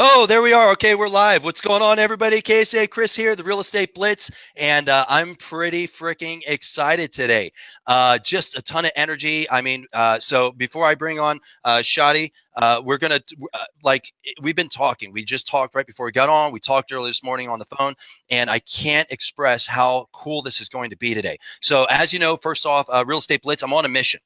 Oh, there we are. Okay, we're live. What's going on, everybody? KSA Chris here, the Real Estate Blitz, and I'm pretty freaking excited today. Just a ton of energy. So before I bring on Chadi, we're gonna we've been talking. We just talked right before we got on. We talked earlier this morning on the phone, and I can't express how cool this is going to be today. So, as you know, first off, Real Estate Blitz, I'm on a mission.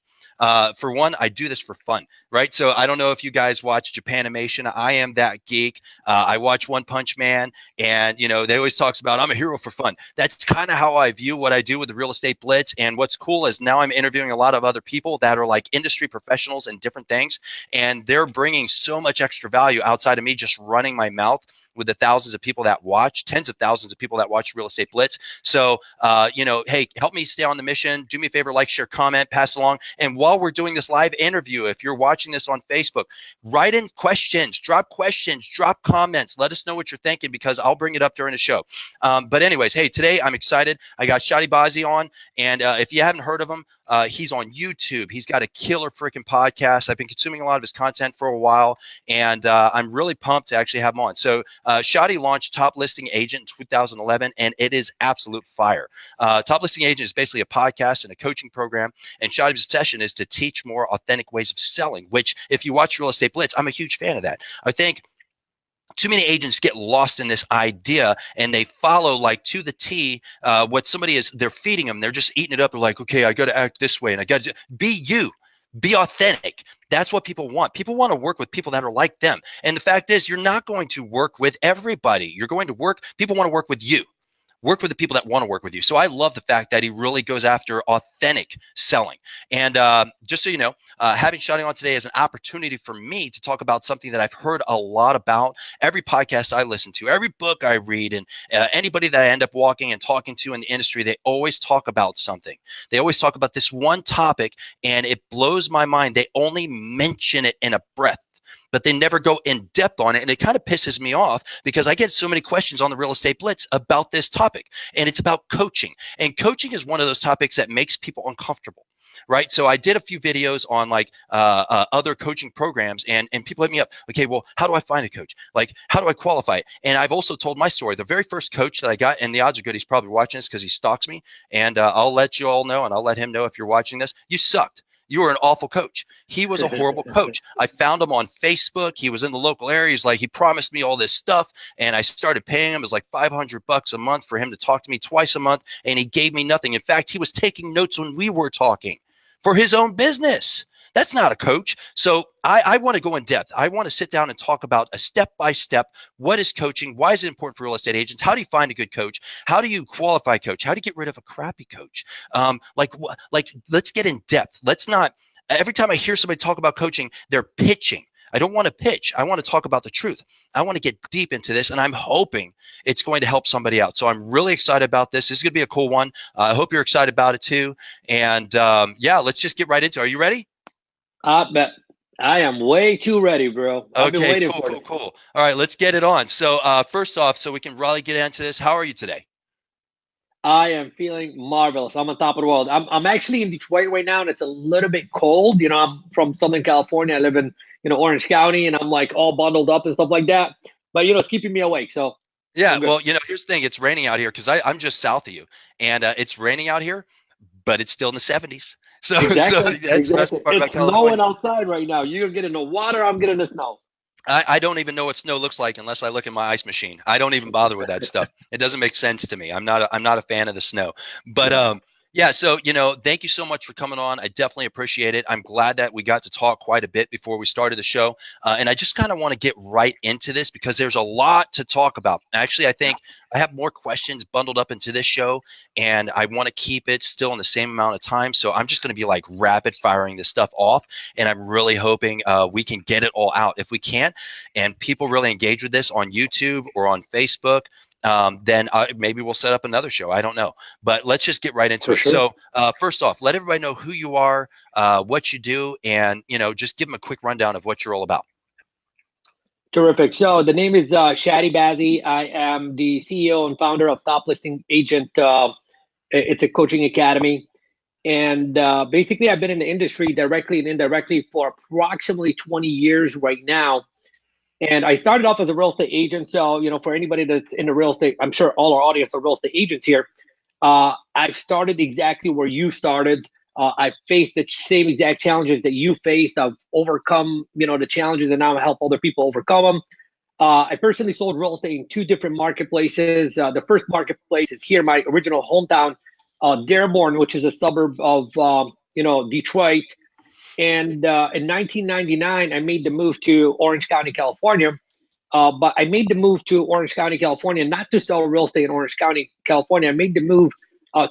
For one, I do this for fun, right? So I don't know if you guys watch Japanimation. I am that geek. I watch One Punch Man, and they always talks about I'm a hero for fun. That's kind of how I view what I do with the Real Estate Blitz. And what's cool is now I'm interviewing a lot of other people that are like industry professionals and different things, and they're bringing so much extra value outside of me just running my mouth with the thousands of people that watch, tens of thousands of people that watch Real Estate Blitz. So, hey, help me stay on the mission. Do me a favor, like, share, comment, pass along. And while we're doing this live interview, if you're watching this on Facebook, write in questions, drop comments. Let us know what you're thinking because I'll bring it up during the show. But anyways, hey, today I'm excited. I got Chadi Bazzi on. And if you haven't heard of him, he's on YouTube. He's got a killer freaking podcast. I've been consuming a lot of his content for a while, and I'm really pumped to actually have him on. So Chadi launched Top Listing Agent in 2011, and it is absolute fire. Top Listing Agent is basically a podcast and a coaching program, and Chadi's obsession is to teach more authentic ways of selling, which if you watch Real Estate Blitz, I'm a huge fan of that. I think too many agents get lost in this idea and they follow like to the T what somebody is, they're feeding them. They're just eating it up. They're like, okay, I got to act this way and I got to be you. Be authentic. That's what people want. People want to work with people that are like them. And the fact is, you're not going to work with everybody. You're going to people want to work with you. Work with the people that want to work with you. So I love the fact that he really goes after authentic selling. And just so you know, having Chadi on today is an opportunity for me to talk about something that I've heard a lot about. Every podcast I listen to, every book I read, and anybody that I end up walking and talking to in the industry, they always talk about something. They always talk about this one topic, and it blows my mind. They only mention it in a breath, but they never go in depth on it. And it kind of pisses me off because I get so many questions on the Real Estate Blitz about this topic. And it's about coaching. And coaching is one of those topics that makes people uncomfortable. Right. So I did a few videos on like other coaching programs and people hit me up. Okay, well, how do I find a coach? Like, how do I qualify it? And I've also told my story. The very first coach that I got, and the odds are good he's probably watching this because he stalks me. And I'll let you all know, and I'll let him know if you're watching this. You sucked. You were an awful coach. He was a horrible coach. I found him on Facebook. He was in the local area. He's like, he promised me all this stuff. And I started paying him. It was like $500 a month for him to talk to me twice a month. And he gave me nothing. In fact, he was taking notes when we were talking for his own business. That's not a coach. So I want to go in depth. I want to sit down and talk about a step-by-step. What is coaching? Why is it important for real estate agents? How do you find a good coach? How do you qualify a coach? How do you get rid of a crappy coach? Let's get in depth. Let's not, every time I hear somebody talk about coaching, they're pitching. I don't want to pitch. I want to talk about the truth. I want to get deep into this, and I'm hoping it's going to help somebody out. So I'm really excited about this. This is going to be a cool one. I hope you're excited about it too. And yeah, let's just get right into it. Are you ready? Bet I am way too ready, bro. I've been waiting for it. Cool. All right, let's get it on. So first off, so we can really get into this, how are you today? I am feeling marvelous. I'm on top of the world. I'm actually in Detroit right now, and it's a little bit cold. You know, I'm from Southern California. I live in Orange County, and I'm like all bundled up and stuff like that. But it's keeping me awake. So yeah, well, here's the thing. It's raining out here because I'm just south of you, and it's raining out here, but it's still in the 70s. So, exactly. That's the best part about It's California. snowing outside right now. You're getting the water. I'm getting the snow. I don't even know what snow looks like unless I look at my ice machine. I don't even bother with that stuff. It doesn't make sense to me. I'm not a fan of the snow. But yeah, so thank you so much for coming on. I definitely appreciate it. I'm glad that we got to talk quite a bit before we started the show. And I just kind of want to get right into this because there's a lot to talk about. Actually, I think I have more questions bundled up into this show, and I want to keep it still in the same amount of time. So I'm just going to be like rapid firing this stuff off. And I'm really hoping we can get it all out. If we can, and people really engage with this on YouTube or on Facebook, then maybe we'll set up another show. I don't know, but let's just get right into it. Sure. So first off, let everybody know who you are, what you do, and just give them a quick rundown of what you're all about. Terrific. So the name is Chadi Bazzi. I am the CEO and founder of Top Listing Agent. It's a coaching academy. And basically, I've been in the industry directly and indirectly for approximately 20 years right now. And I started off as a real estate agent. So, for anybody that's in the real estate, I'm sure all our audience are real estate agents here. I've started exactly where you started. I've faced the same exact challenges that you faced. I've overcome, the challenges, and now I help other people overcome them. I personally sold real estate in 2 different marketplaces. The first marketplace is here, my original hometown, Dearborn, which is a suburb of, Detroit. And in 1999, I made the move to Orange County, California. But I made the move to Orange County, California, not to sell real estate in Orange County, California. I made the move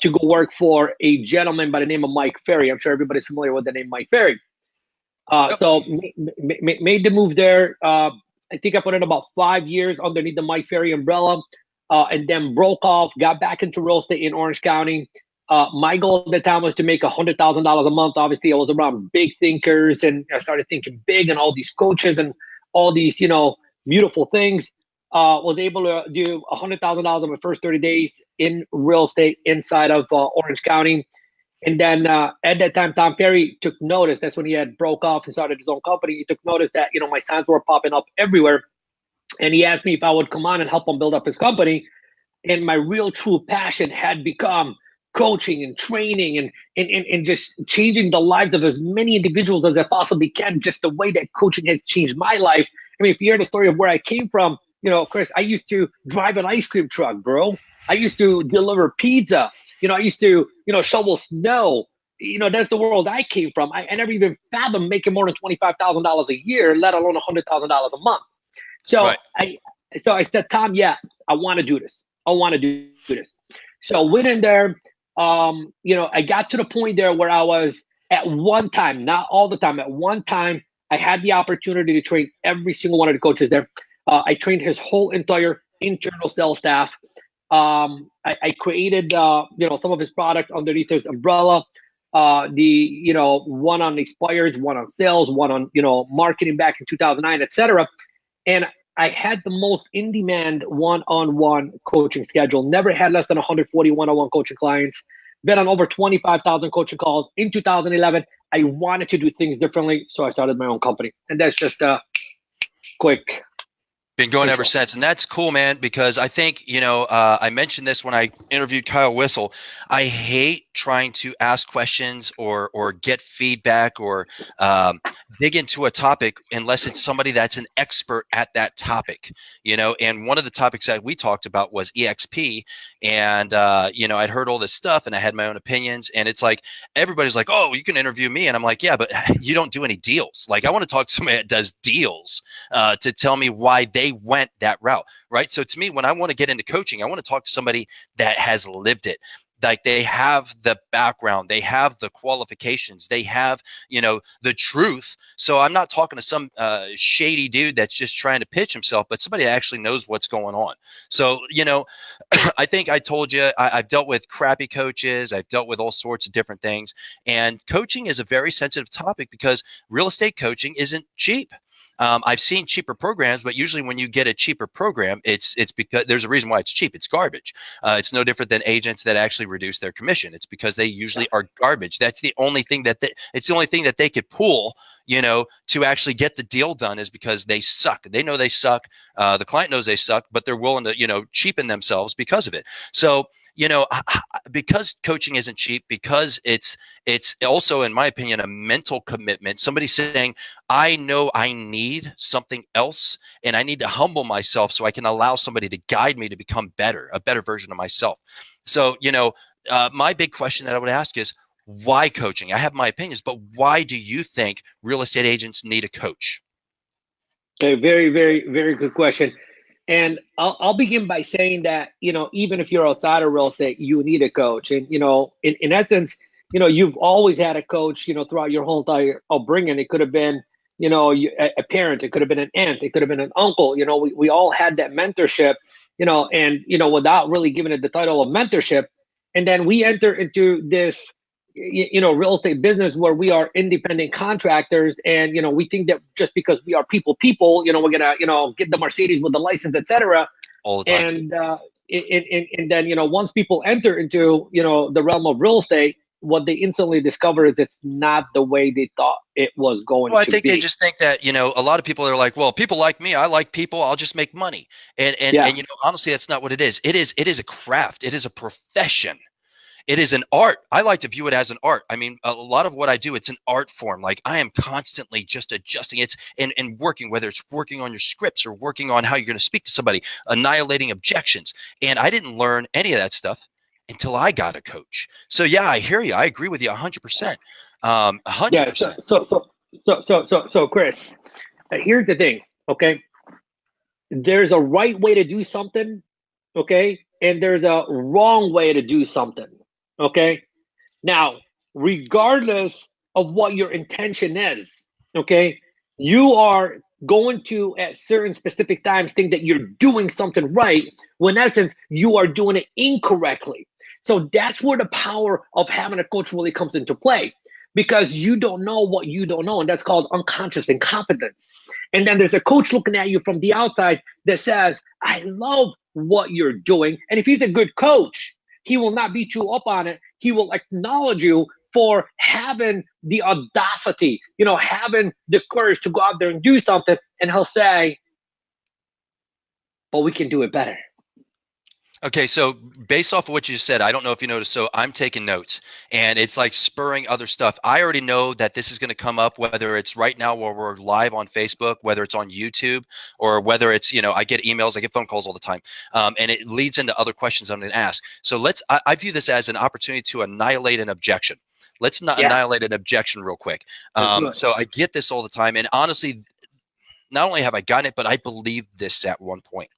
to go work for a gentleman by the name of Mike Ferry. I'm sure everybody's familiar with the name Mike Ferry. So made the move there. I think I put in about 5 years underneath the Mike Ferry umbrella, and then broke off, got back into real estate in Orange County. My goal at the time was to make $100,000 a month. Obviously, I was around big thinkers, and I started thinking big, and all these coaches and all these, beautiful things. Was able to do $100,000 in my first 30 days in real estate inside of Orange County. And then at that time, Tom Ferry took notice. That's when he had broke off and started his own company. He took notice that, my signs were popping up everywhere. And he asked me if I would come on and help him build up his company. And my real true passion had become coaching and training and just changing the lives of as many individuals as I possibly can, just the way that coaching has changed my life. I mean, if you hear the story of where I came from, Chris, I used to drive an ice cream truck, bro. I used to deliver pizza. I used to, shovel snow. That's the world I came from. I never even fathomed making more than $25,000 a year, let alone $100,000 a month. So right. I said, Tom, yeah, I want to do this. I want to do this. So I went in there. I got to the point there where I was at one time, not all the time, at one time, I had the opportunity to train every single one of the coaches there. I trained his whole entire internal sales staff. I created, some of his products underneath his umbrella. One on expires, one on sales, one on, marketing back in 2009, etc. And I had the most in-demand one-on-one coaching schedule. Never had less than 140 one-on-one coaching clients. Been on over 25,000 coaching calls. In 2011, I wanted to do things differently, so I started my own company. And that's just a quick been going ever since. And that's cool, man, because I think, I mentioned this when I interviewed Kyle Whissel. I hate trying to ask questions or get feedback or dig into a topic unless it's somebody that's an expert at that topic, and one of the topics that we talked about was EXP. And, I'd heard all this stuff and I had my own opinions, and it's like, everybody's like, oh, you can interview me. And I'm like, yeah, but you don't do any deals. Like, I want to talk to somebody that does deals to tell me why they went that route. Right. So to me, when I want to get into coaching, I want to talk to somebody that has lived it. Like, they have the background, they have the qualifications, they have, the truth. So I'm not talking to some shady dude that's just trying to pitch himself, but somebody that actually knows what's going on. So, I think I told you, I've dealt with crappy coaches. I've dealt with all sorts of different things. And coaching is a very sensitive topic because real estate coaching isn't cheap. I've seen cheaper programs, but usually when you get a cheaper program, it's because there's a reason why it's cheap. It's garbage. It's no different than agents that actually reduce their commission. It's because they usually are garbage. That's the only thing it's the only thing that they could pull, to actually get the deal done, is because they suck. They know they suck. The client knows they suck, but they're willing to, cheapen themselves because of it. So, because coaching isn't cheap, because it's also, in my opinion, a mental commitment. Somebody saying, I know I need something else, and I need to humble myself so I can allow somebody to guide me to become a better version of myself. So, my big question that I would ask is, why coaching? I have my opinions, but why do you think real estate agents need a coach? Okay, very, very, very good question. And I'll begin by saying that, even if you're outside of real estate, you need a coach. And, in essence, you've always had a coach, throughout your whole entire upbringing. It could have been, a parent, it could have been an aunt, it could have been an uncle. We all had that mentorship, and, without really giving it the title of mentorship. And then we enter into this, real estate business where we are independent contractors, and we think that just because we are people, we're gonna get the Mercedes with the license, etc. All the time. And then once people enter into the realm of real estate, what they instantly discover is it's not the way they thought it was going Well, I to think they be. just think that, a lot of people are like, well, people like me, I like people, I'll just make money. And honestly, that's not what it is. It is a craft. It is a profession. It is an art. I like to view it as an art. I mean, a lot of what I do, it's an art form. Like I am constantly just adjusting it and working, whether it's working on your scripts or working on how you're going to speak to somebody, annihilating objections. And I didn't learn any of that stuff until I got a coach. So yeah, I hear you. I agree with you 100%. Yeah. 100%. So, Chris, here's the thing. Okay, there's a right way to do something. Okay, and there's a wrong way to do something. Okay, now regardless of what your intention is, okay, you are going to at certain specific times think that you're doing something right when in essence you are doing it incorrectly. So that's where the power of having a coach really comes into play, because you don't know what you don't know, and that's called unconscious incompetence. And then there's a coach looking at you from the outside that says, I love what you're doing. And if he's a good coach, he will not beat you up on it. He will acknowledge you for having the audacity, having the courage to go out there and do something. And he'll say, but we can do it better. Okay, so based off of what you just said, I don't know if you noticed, so I'm taking notes, and it's like spurring other stuff. I already know that this is going to come up, whether it's right now where we're live on Facebook, whether it's on YouTube, or whether it's, I get emails, I get phone calls all the time, and it leads into other questions I'm going to ask. So I view this as an opportunity to annihilate an objection. Let's not annihilate an objection real quick. So I get this all the time, and honestly, not only have I gotten it, but I believed this at one point.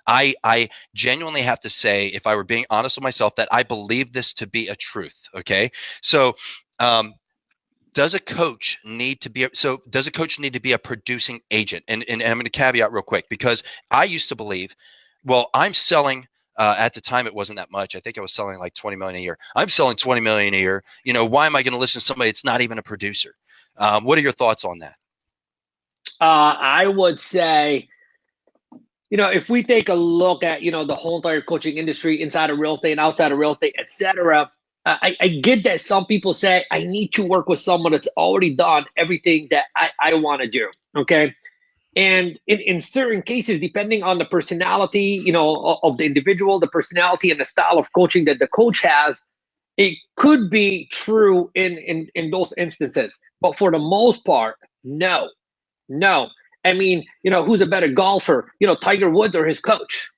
I genuinely have to say, if I were being honest with myself, that I believe this to be a truth. Okay. So, does a coach need to be a producing agent? And I'm going to caveat real quick, because I used to believe, well, I'm selling, at the time, it wasn't that much. I think I was selling like 20 million a year. I'm selling 20 million a year. Why am I going to listen to somebody that's not even a producer? What are your thoughts on that? I would say, if we take a look at, the whole entire coaching industry inside of real estate and outside of real estate, et cetera, I get that some people say, I need to work with someone that's already done everything that I want to do. Okay. And in certain cases, depending on the personality, of the individual, the personality and the style of coaching that the coach has, it could be true in those instances. But for the most part, no. I mean, who's a better golfer, Tiger Woods or his coach?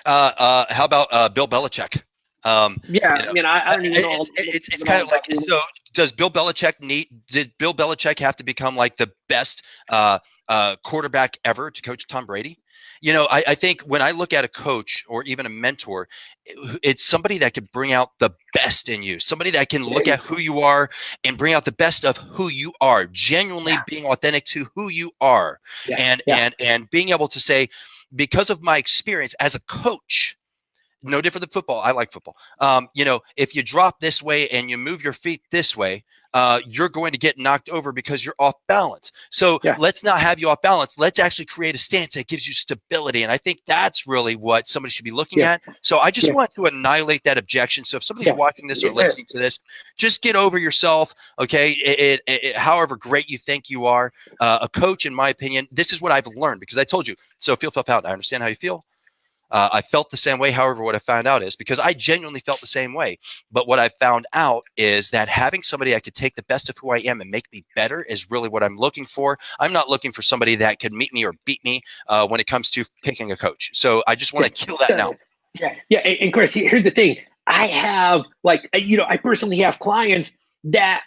How about Bill Belichick? I don't even know. It's kind of like, so did Bill Belichick have to become like the best quarterback ever to coach Tom Brady? I think when I look at a coach or even a mentor, it's somebody that can bring out the best in you, somebody that can look at who you are and bring out the best of who you are, genuinely being authentic to who you are. And being able to say, because of my experience as a coach, no different than football. I like football. If you drop this way and you move your feet this way, you're going to get knocked over because you're off balance. So let's not have you off balance. Let's actually create a stance that gives you stability. And I think that's really what somebody should be looking at. So I just want to annihilate that objection. So if somebody's watching this or listening to this, just get over yourself. Okay. However great you think you are, a coach, in my opinion, this is what I've learned, because I told you, so feel out. I understand how you feel. I felt the same way. However, what I found out is, because I genuinely felt the same way, but what I found out is that having somebody that could take the best of who I am and make me better is really what I'm looking for. I'm not looking for somebody that could meet me or beat me when it comes to picking a coach. So I just want to kill that now. Yeah. And Chris, here's the thing. I have I personally have clients that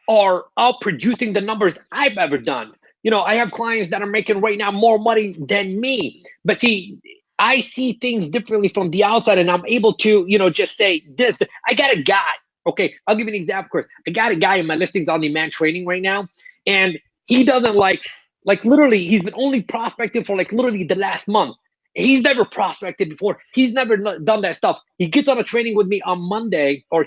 are out producing the numbers I've ever done. I have clients that are making right now more money than me. But see, I see things differently from the outside, and I'm able to, just say this. I got a guy. Okay, I'll give you an example, Chris. I got a guy in my listings on demand training right now, and he doesn't like literally, he's been only prospecting for literally the last month. He's never prospected before. He's never done that stuff. He gets on a training with me on Monday or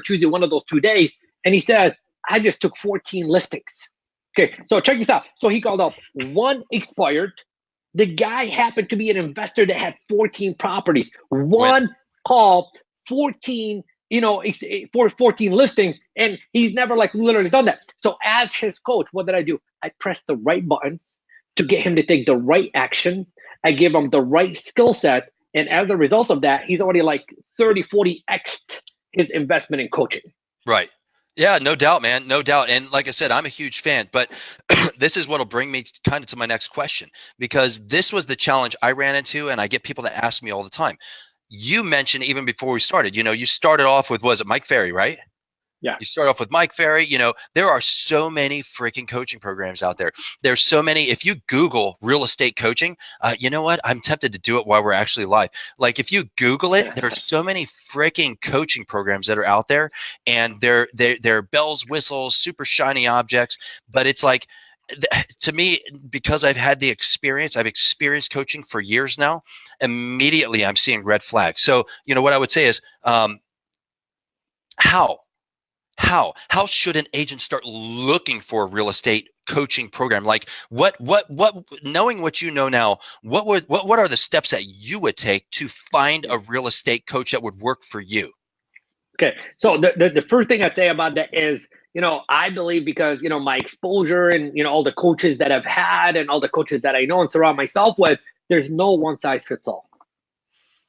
Tuesday, one of those 2 days, and he says, I just took 14 listings. Okay, so check this out. So he called up, one expired. The guy happened to be an investor that had 14 properties. One call, 14 for 14 listings, and he's never like literally done that. So as his coach, what did I do? I pressed the right buttons to get him to take the right action. I give him the right skill set. And as a result of that, he's already like 30, 40x his investment in coaching. Right. Yeah, no doubt, man. No doubt. And like I said, I'm a huge fan, but this is what'll bring me kind of to my next question, because this was the challenge I ran into, and I get people that ask me all the time. You mentioned even before we started, you started off with, was it Mike Ferry, right? Yeah. You start off with Mike Ferry. There are so many freaking coaching programs out there. There's so many. If you Google real estate coaching, you know what? I'm tempted to do it while we're actually live. Like if you Google it, there's so many freaking coaching programs that are out there, and they're bells, whistles, super shiny objects. But it's like, to me, because I've had the experience, I've experienced coaching for years now, immediately I'm seeing red flags. So, what I would say is, how should an agent start looking for a real estate coaching program? Like what knowing what you know now, what are the steps that you would take to find a real estate coach that would work for you? Okay. So the first thing I'd say about that is, I believe, because, my exposure and, all the coaches that I've had and all the coaches that I know and surround myself with, there's no one size fits all.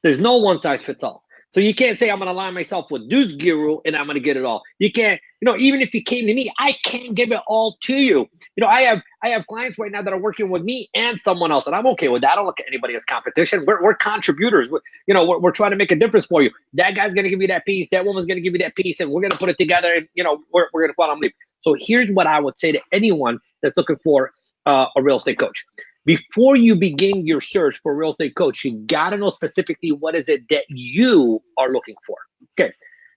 There's no one size fits all. So you can't say I'm going to align myself with this guru and I'm going to get it all. You can't, even if you came to me, I can't give it all to you. I have clients right now that are working with me and someone else, and I'm okay with that. I don't look at anybody as competition. We're contributors. We're trying to make a difference for you. That guy's going to give you that piece. That woman's going to give you that piece, and we're going to put it together. And we're going to go out on leave. So here's what I would say to anyone that's looking for a real estate coach. Before you begin your search for a real estate coach, you got to know specifically what is it that you are looking for. Okay.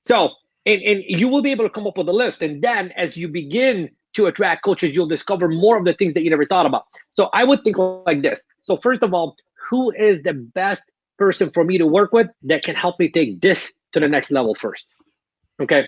So, and you will be able to come up with a list. And then as you begin to attract coaches, you'll discover more of the things that you never thought about. So I would think like this. So first of all, who is the best person for me to work with that can help me take this to the next level first? Okay.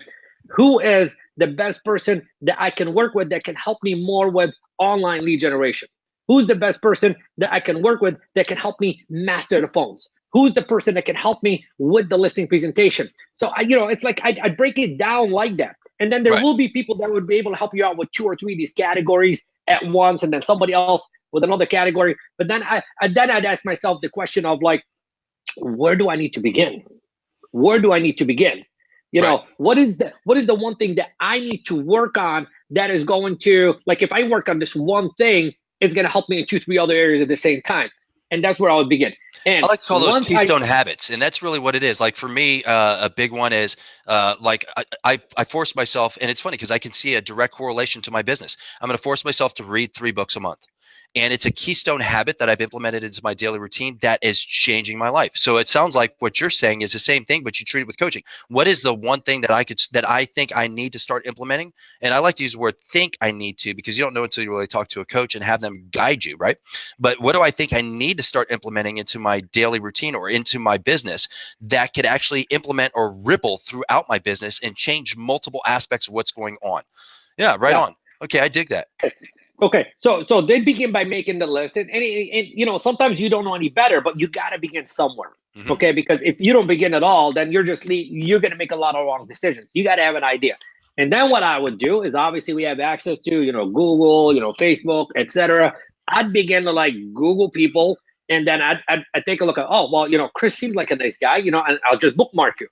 Who is the best person that I can work with that can help me more with online lead generation? Who's the best person that I can work with that can help me master the phones? Who's the person that can help me with the listing presentation? So, it's like I break it down like that. And then there will be people that would be able to help you out with 2 or 3 of these categories at once, and then somebody else with another category. But then I'd ask myself the question of like, where do I need to begin? Where do I need to begin? What is the one thing that I need to work on that is going to, like, if I work on this one thing, it's going to help me in 2, 3 other areas at the same time. And that's where I would begin. And I like to call those keystone habits. And that's really what it is. Like for me, a big one is I force myself, and it's funny because I can see a direct correlation to my business. I'm going to force myself to read 3 books a month. And it's a keystone habit that I've implemented into my daily routine that is changing my life. So it sounds like what you're saying is the same thing, but you treat it with coaching. What is the one thing that I think I need to start implementing? And I like to use the word think I need to, because you don't know until you really talk to a coach and have them guide you, right? But what do I think I need to start implementing into my daily routine or into my business that could actually implement or ripple throughout my business and change multiple aspects of what's going on? Yeah, right on. Okay, I dig that. Okay, so they begin by making the list, and sometimes you don't know any better, but you got to begin somewhere. Mm-hmm. Okay, because if you don't begin at all, then you're going to make a lot of wrong decisions. You got to have an idea, and then what I would do is, obviously we have access to Google, Facebook, etc. I'd begin to like Google people, and then I'd take a look at, Kris seems like a nice guy, and I'll just bookmark you.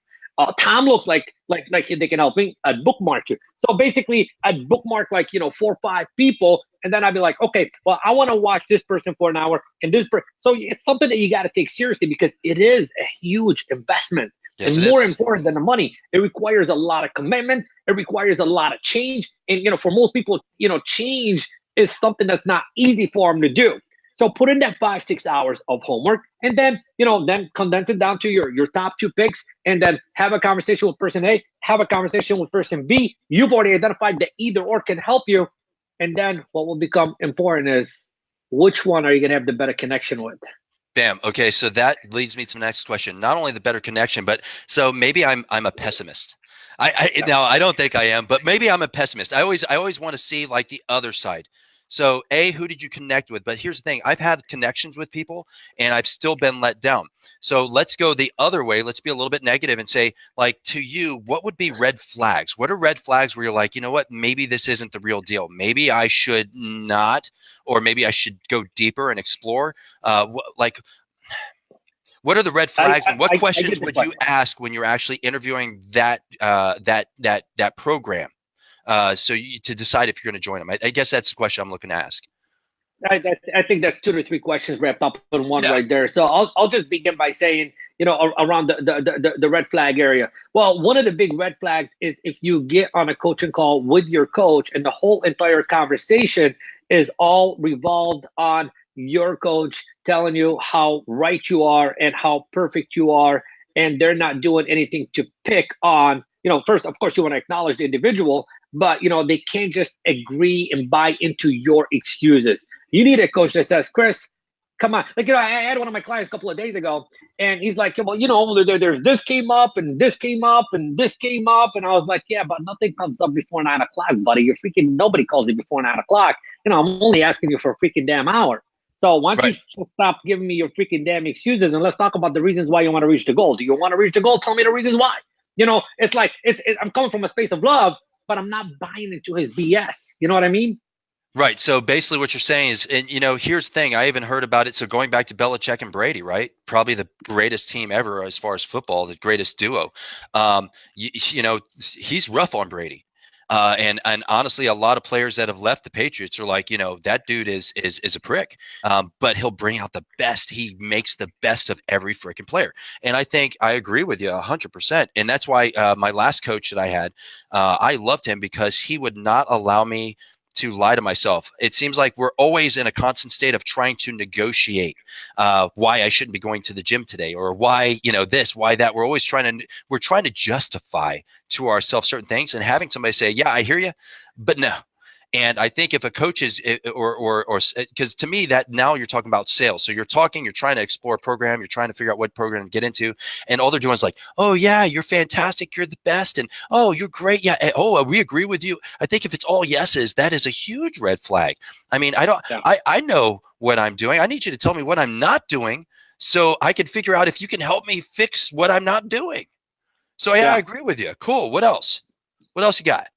Tom looks like they can help me. I'd bookmark you. So basically, I'd bookmark 4 or 5 people, and then I'd be like, okay, well, I want to watch this person for an hour, and this person. So it's something that you got to take seriously because it is a huge investment. Yes, and more important than the money, it requires a lot of commitment. It requires a lot of change, and for most people, change is something that's not easy for them to do. So put in that 5-6 hours of homework, and then, then condense it down to your top 2 picks, and then have a conversation with person A, have a conversation with person B. You've already identified that either or can help you. And then what will become important is which one are you going to have the better connection with? Bam. Okay. So that leads me to the next question. Not only the better connection, but so maybe I'm a pessimist. Now I don't think I am, but maybe I'm a pessimist. I always want to see like the other side. So A, who did you connect with? But here's the thing. I've had connections with people and I've still been let down. So let's go the other way. Let's be a little bit negative and say, like, to you, what would be red flags? What are red flags where you're like, you know what, maybe this isn't the real deal. Maybe I should not, or maybe I should go deeper and explore. Like, what are the red flags, and what questions would you ask when you're actually interviewing that program? To decide if you're going to join them. I guess that's the question I'm looking to ask. I think that's 2 to 3 questions wrapped up in one right there. So I'll just begin by saying, around the red flag area. Well, one of the big red flags is if you get on a coaching call with your coach and the whole entire conversation is all revolved on your coach telling you how right you are and how perfect you are, and they're not doing anything to pick on. First, of course, you want to acknowledge the individual, but they can't just agree and buy into your excuses. You need a coach that says, Chris, come on. Like, I had one of my clients a couple of days ago, and he's like, well, there's this came up and this came up and this came up. And I was like, yeah, but nothing comes up before 9 o'clock, buddy. Nobody calls you before 9 o'clock. I'm only asking you for a freaking damn hour. So why don't you stop giving me your freaking damn excuses and let's talk about the reasons why you want to reach the goal. Do you want to reach the goal? Tell me the reasons why. It's like, I'm coming from a space of love, but I'm not buying into his BS. You know what I mean? Right. So basically what you're saying is, and here's the thing, I even heard about it. So going back to Belichick and Brady, right? Probably the greatest team ever as far as football, the greatest duo. He's rough on Brady. And honestly, a lot of players that have left the Patriots are like, that dude is a prick. But he'll bring out the best. He makes the best of every freaking player. And I think I agree with you 100%. And that's why my last coach that I had, I loved him because he would not allow me to lie to myself. It seems like we're always in a constant state of trying to negotiate why I shouldn't be going to the gym today, or why, this, why that. We're always trying to justify to ourselves certain things, and having somebody say, yeah, I hear you, but no. And I think if a coach is, or because to me that now you're talking about sales. So you're trying to explore a program, you're trying to figure out what program to get into, and all they're doing is like, oh yeah, you're fantastic, you're the best, and oh, you're great, yeah, and, oh, we agree with you. I think if it's all yeses, that is a huge red flag. I mean, I know what I'm doing. I need you to tell me what I'm not doing so I can figure out if you can help me fix what I'm not doing. So yeah, I agree with you. Cool. What else? What else you got?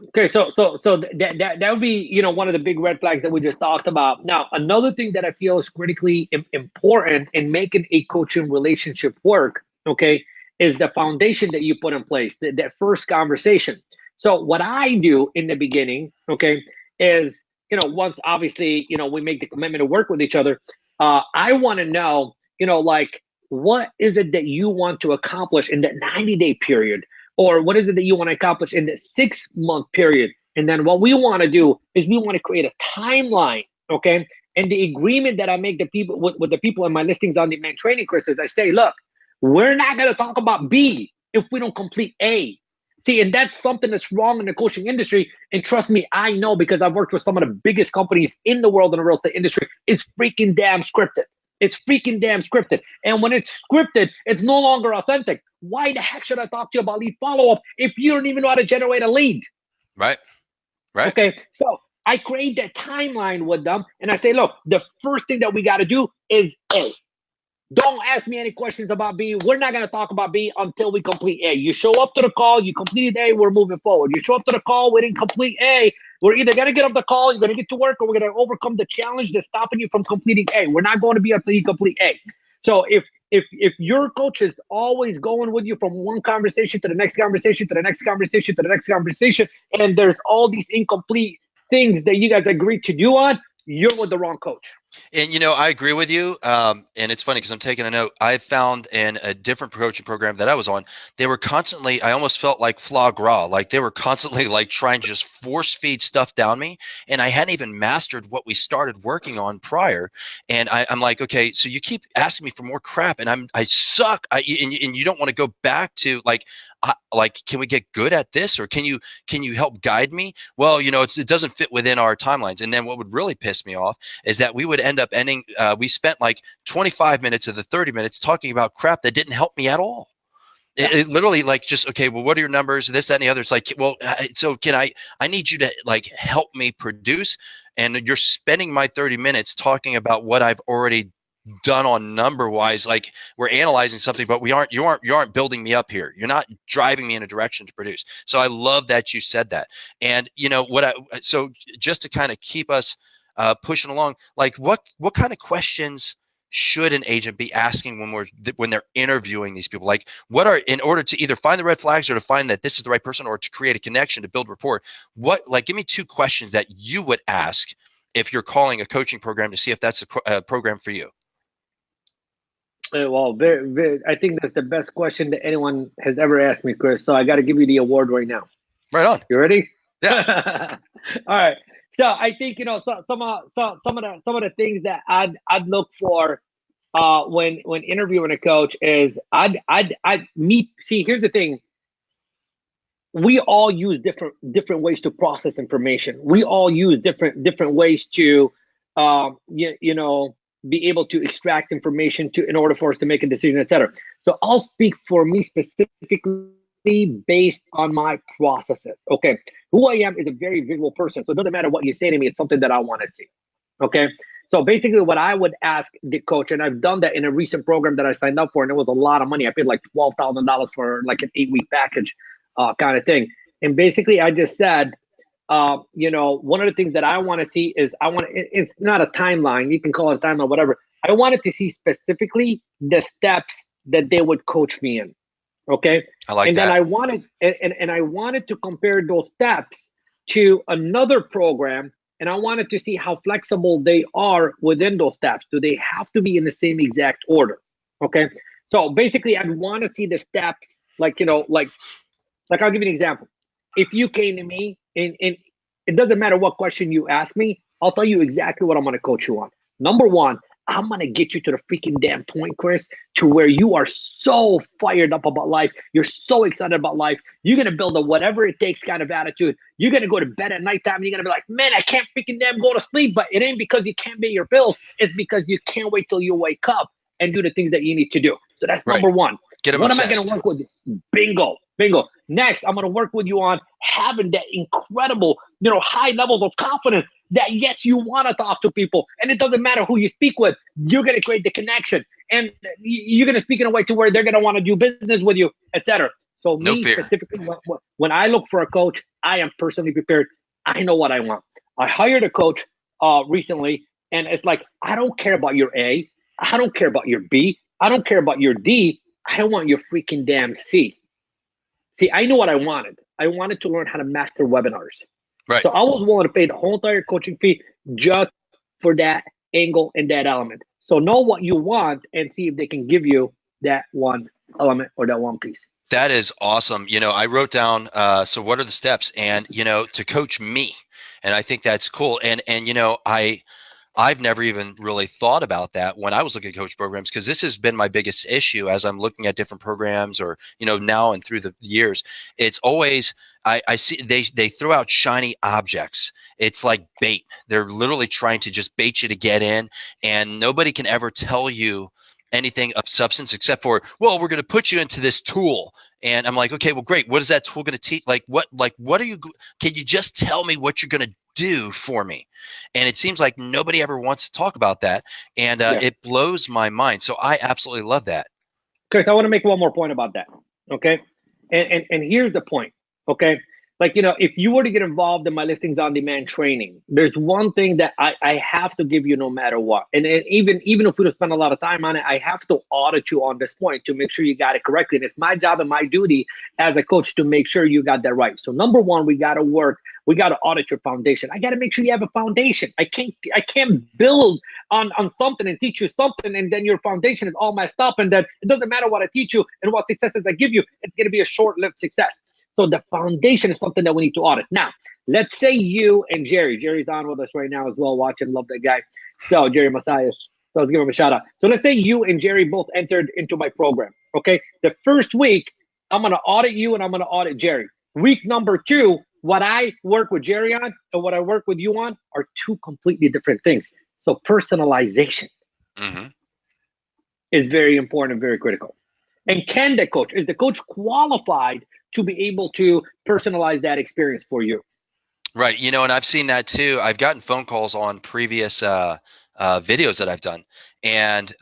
Okay, so that would be one of the big red flags that we just talked about. Now, another thing that I feel is critically important in making a coaching relationship work, okay, is the foundation that you put in place, that first conversation. So what I do in the beginning, okay, is once obviously we make the commitment to work with each other, I want to know like, what is it that you want to accomplish in that 90-day period? Or what is it that you want to accomplish in the 6-month period? And then what we want to do is we want to create a timeline, okay? And the agreement that I make the people with the people in my listings on demand training, Chris, is I say, look, we're not going to talk about B if we don't complete A. See, and that's something that's wrong in the coaching industry. And trust me, I know, because I've worked with some of the biggest companies in the world in the real estate industry. It's freaking damn scripted. It's freaking damn scripted. And when it's scripted, it's no longer authentic. Why the heck should I talk to you about lead follow-up if you don't even know how to generate a lead? Right. Okay. So I create that timeline with them and I say, look, the first thing that we got to do is A. Don't ask me any questions about B. We're not going to talk about B until we complete A. You show up to the call, you completed A, we're moving forward. You show up to the call, we didn't complete A. We're either going to get off the call, you're going to get to work, or we're going to overcome the challenge that's stopping you from completing A. We're not going to be until you complete A. So if your coach is always going with you from one conversation to the next conversation, to the next conversation, to the next conversation, and there's all these incomplete things that you guys agreed to do on, you're with the wrong coach. And, I agree with you. And it's funny because I'm taking a note. I found in a different coaching program that I was on, they were constantly, I almost felt like foie gras. Like they were constantly like trying to just force feed stuff down me. And I hadn't even mastered what we started working on prior. And I'm like, okay, so you keep asking me for more crap and I suck. And you don't want to go back to like, can we get good at this, or can you help guide me? Well, it doesn't fit within our timelines. And then what would really piss me off is that we would end up we spent like 25 minutes of the 30 minutes talking about crap that didn't help me at all. It literally like just, okay, well, what are your numbers? This, that, and the other. It's like, well, so I need you to like help me produce. and you're spending my 30 minutes talking about what I've already done on number wise. Like, we're analyzing something, but you aren't building me up here. You're not driving me in a direction to produce. So I love that you said that. And so just to kind of keep us pushing along, like what kind of questions should an agent be asking when they're interviewing these people? Like, in order to either find the red flags or to find that this is the right person, or to create a connection, to build rapport, give me 2 questions that you would ask if you're calling a coaching program to see if that's a program for you. Well, I think that's the best question that anyone has ever asked me, Chris. So I got to give you the award right now. Right on. You ready? Yeah. All right. So I think some of the things that I'd look for when interviewing a coach is see, here's the thing. We all use different ways to process information. We all use different ways to be able to extract information in order for us to make a decision, etc. So I'll speak for me specifically based on my processes. Okay. Who I am is a very visual person. So it doesn't matter what you say to me, it's something that I want to see. Okay. So basically what I would ask the coach, and I've done that in a recent program that I signed up for, and it was a lot of money. I paid like $12,000 for like an 8-week package kind of thing. And basically I just said, one of the things that I want to see is it's not a timeline. You can call it a timeline, whatever. I wanted to see specifically the steps that they would coach me in. Okay. I like and that. Then I wanted to compare those steps to another program, and I wanted to see how flexible they are within those steps. Do they have to be in the same exact order? Okay. So basically I'd want to see the steps, like I'll give you an example. If you came to me and it doesn't matter what question you ask me, I'll tell you exactly what I'm going to coach you on. Number one, I'm going to get you to the freaking damn point, Chris, to where you are so fired up about life. You're so excited about life. You're going to build a whatever it takes kind of attitude. You're going to go to bed at nighttime and you're going to be like, man, I can't freaking damn go to sleep. But it ain't because you can't pay your bills. It's because you can't wait till you wake up and do the things that you need to do. So that's number one. Get them what obsessed. Am I going to work with you? Bingo. Next, I'm going to work with you on having that incredible, high levels of confidence that, yes, you want to talk to people. And it doesn't matter who you speak with. You're going to create the connection. And you're going to speak in a way to where they're going to want to do business with you, etc. So no fear. Specifically, when I look for a coach, I am personally prepared. I know what I want. I hired a coach recently, and it's like, I don't care about your A. I don't care about your B. I don't care about your D. I want your freaking damn C. See, I know what I wanted. I wanted to learn how to master webinars. Right. So I was willing to pay the whole entire coaching fee just for that angle and that element. So know what you want and see if they can give you that one element or that one piece. That is awesome. I wrote down, so what are the steps? And, to coach me. And I think that's cool. And I've never even really thought about that when I was looking at coach programs, because this has been my biggest issue as I'm looking at different programs, or, now and through the years. It's always, I see they throw out shiny objects. It's like bait. They're literally trying to just bait you to get in, and nobody can ever tell you anything of substance except for, well, we're going to put you into this tool. And I'm like, okay, well, great. What is that tool going to teach? What are you, can you just tell me what you're going to do for me? And it seems like nobody ever wants to talk about that. And it blows my mind. So I absolutely love that. Chris, I want to make one more point about that. Okay. And here's the point. Okay. If you were to get involved in my listings on demand training, there's one thing that I have to give you no matter what. And even if we don't spend a lot of time on it, I have to audit you on this point to make sure you got it correctly. And it's my job and my duty as a coach to make sure you got that right. So number one, we got to audit your foundation. I got to make sure you have a foundation. I can't build on something and teach you something, and then your foundation is all messed up. And then it doesn't matter what I teach you and what successes I give you, it's going to be a short-lived success. So the foundation is something that we need to audit. Now, let's say you and Jerry's on with us right now as well, watching, love that guy. So Jerry Messias, so let's give him a shout out. So let's say you and Jerry both entered into my program, okay? The first week, I'm going to audit you and I'm going to audit Jerry. Week number 2, what I work with Jerry on and what I work with you on are 2 completely different things. So personalization is very important and very critical. And is the coach qualified to be able to personalize that experience for you? Right. And I've seen that too. I've gotten phone calls on previous videos that I've done, and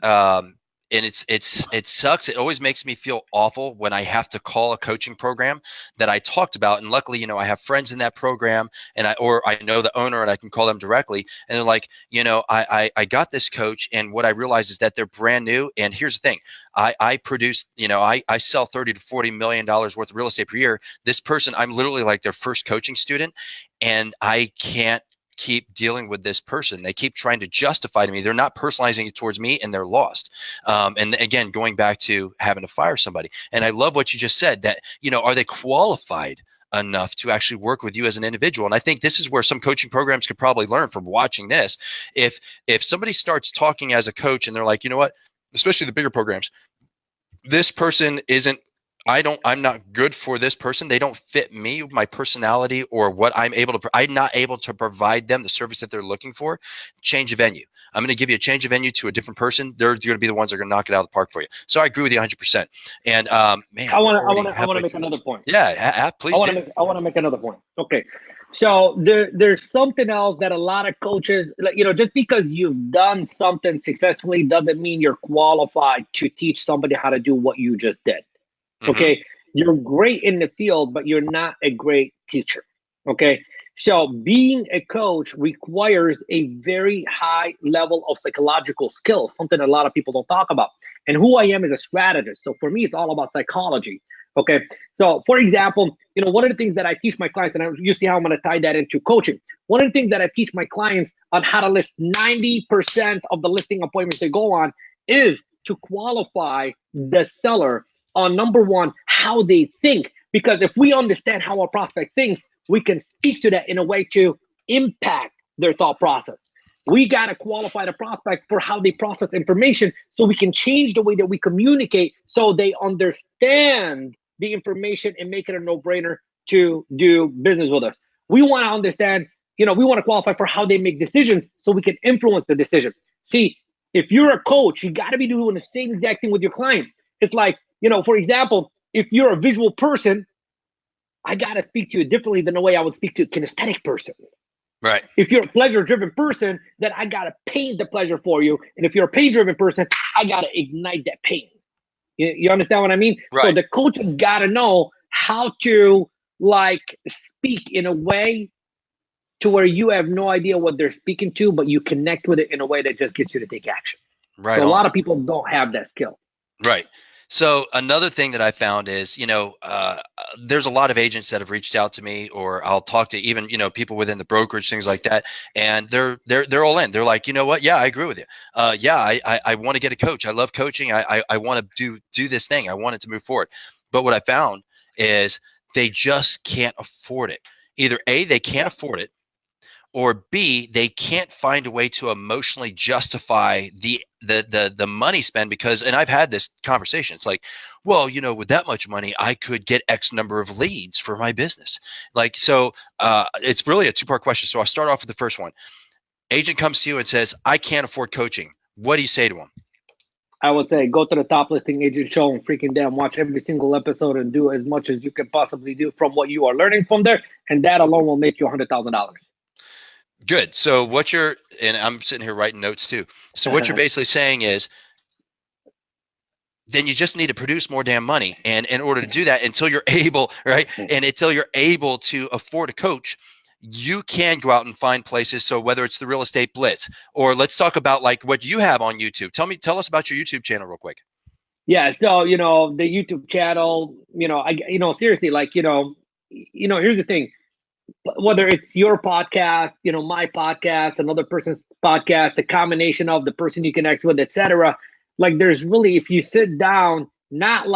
it sucks. It always makes me feel awful when I have to call a coaching program that I talked about. And luckily, I have friends in that program, and I know the owner, and I can call them directly. And they're like, I got this coach, and what I realize is that they're brand new. And here's the thing: I produce, I sell $30 to $40 million worth of real estate per year. This person, I'm literally like their first coaching student, and I can't keep dealing with this person. They keep trying to justify to me. They're not personalizing it towards me, and they're lost. And again, going back to having to fire somebody. And I love what you just said, that, are they qualified enough to actually work with you as an individual? And I think this is where some coaching programs could probably learn from watching this. If somebody starts talking as a coach and they're like, you know what, especially the bigger programs, this person isn't, I'm not good for this person. They don't fit me, my personality, or what I'm not able to provide them the service that they're looking for. Change of venue. I'm going to give you a change of venue to a different person. They're going to be the ones that are going to knock it out of the park for you. So I agree with you 100%. And man, I want to make another point. Yeah, please. I want to make another point. Okay. So there's something else that a lot of coaches, like, just because you've done something successfully doesn't mean you're qualified to teach somebody how to do what you just did. Okay. You're great in the field, but you're not a great teacher. Okay. So being a coach requires a very high level of psychological skills, something a lot of people don't talk about. And who I am is a strategist. So for me, it's all about psychology. Okay. So for example, one of the things that I teach my clients, and you see how I'm going to tie that into coaching. One of the things that I teach my clients on how to list 90% of the listing appointments they go on is to qualify the seller on, number one, how they think. Because if we understand how a prospect thinks, we can speak to that in a way to impact their thought process. We got to qualify the prospect for how they process information so we can change the way that we communicate so they understand the information and make it a no-brainer to do business with us. We want to understand, we want to qualify for how they make decisions so we can influence the decision. See, if you're a coach, you got to be doing the same exact thing with your client. It's like, for example, if you're a visual person, I got to speak to you differently than the way I would speak to a kinesthetic person. Right. If you're a pleasure-driven person, then I got to paint the pleasure for you. And if you're a pain-driven person, I got to ignite that pain. You understand what I mean? Right. So the coach has got to know how to speak in a way to where you have no idea what they're speaking to, but you connect with it in a way that just gets you to take action. Right. So a lot of people don't have that skill. Right. So another thing that I found is, there's a lot of agents that have reached out to me, or I'll talk to even, people within the brokerage, things like that. And they're all in. They're like, you know what? Yeah, I agree with you. I want to get a coach. I love coaching. I want to do this thing. I want it to move forward. But what I found is they just can't afford it. Either A, they can't afford it, or B, they can't find a way to emotionally justify the money spend, because, and I've had this conversation. It's like, well, with that much money, I could get X number of leads for my business. So it's really a two-part question. So I'll start off with the first one. Agent comes to you and says, I can't afford coaching. What do you say to him? I would say go to the Top Listing Agent Show and freaking damn watch every single episode and do as much as you can possibly do from what you are learning from there. And that alone will make you $100,000. Good. So and I'm sitting here writing notes too. So what you're basically saying is, then you just need to produce more damn money. And in order to do that, until you're able, right? And until you're able to afford a coach, you can go out and find places. So whether it's the Real Estate Blitz, or let's talk about what you have on YouTube. Tell us about your YouTube channel real quick. Yeah. So, the YouTube channel, seriously, here's the thing. Whether it's your podcast, my podcast, another person's podcast, a combination of the person you connect with, etc. There's really, if you sit down, not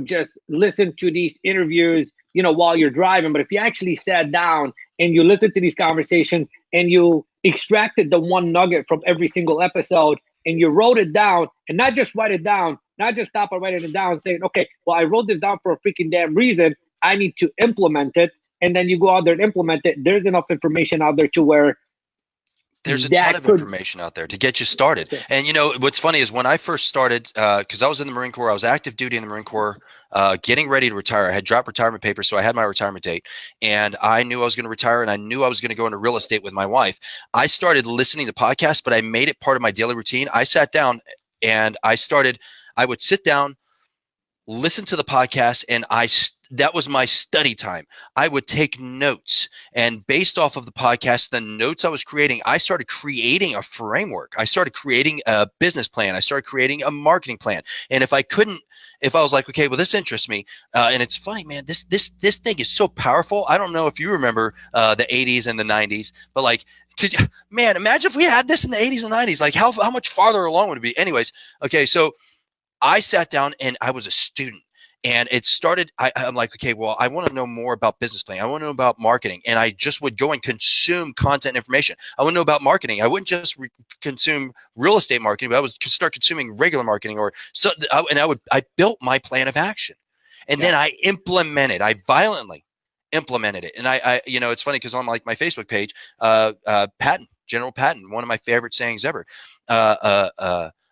just listen to these interviews, while you're driving, but if you actually sat down and you listen to these conversations and you extracted the one nugget from every single episode and you wrote it down, and not just write it down, not just stop and writing it down saying, okay, well, I wrote this down for a freaking damn reason. I need to implement it. And then you go out there and implement it. There's enough information out there to where There's a ton that of could, information out there to get you started. yeah, And what's funny is when I first started, because I was in the Marine Corps, I was active duty in the Marine Corps, getting ready to retire. I had dropped retirement papers, so I had my retirement date, and I knew I was going to retire, and I knew I was going to go into real estate with my wife. I started listening to podcasts, but I made it part of my daily routine. I sat down and I would sit down, listen to the podcast, and that was my study time. I would take notes, and based off of the podcast, the notes I was creating, I started creating a framework. I started creating a business plan. I started creating a marketing plan. And if I was like, okay, well, this interests me, and it's funny, man, this thing is so powerful. I don't know if you remember the 80s and the 90s, but like, man, imagine if we had this in the 80s and 90s, like how much farther along would it be? Anyways, okay, so I sat down and I was a student, and it started. I'm like, okay, well, I want to know more about business planning. I want to know about marketing, and I just would go and consume content information. I want to know about marketing. I wouldn't just consume real estate marketing, but I would start consuming regular marketing, I built my plan of action, and then I violently implemented it. And I it's funny because on like my Facebook page, General Patton, one of my favorite sayings ever.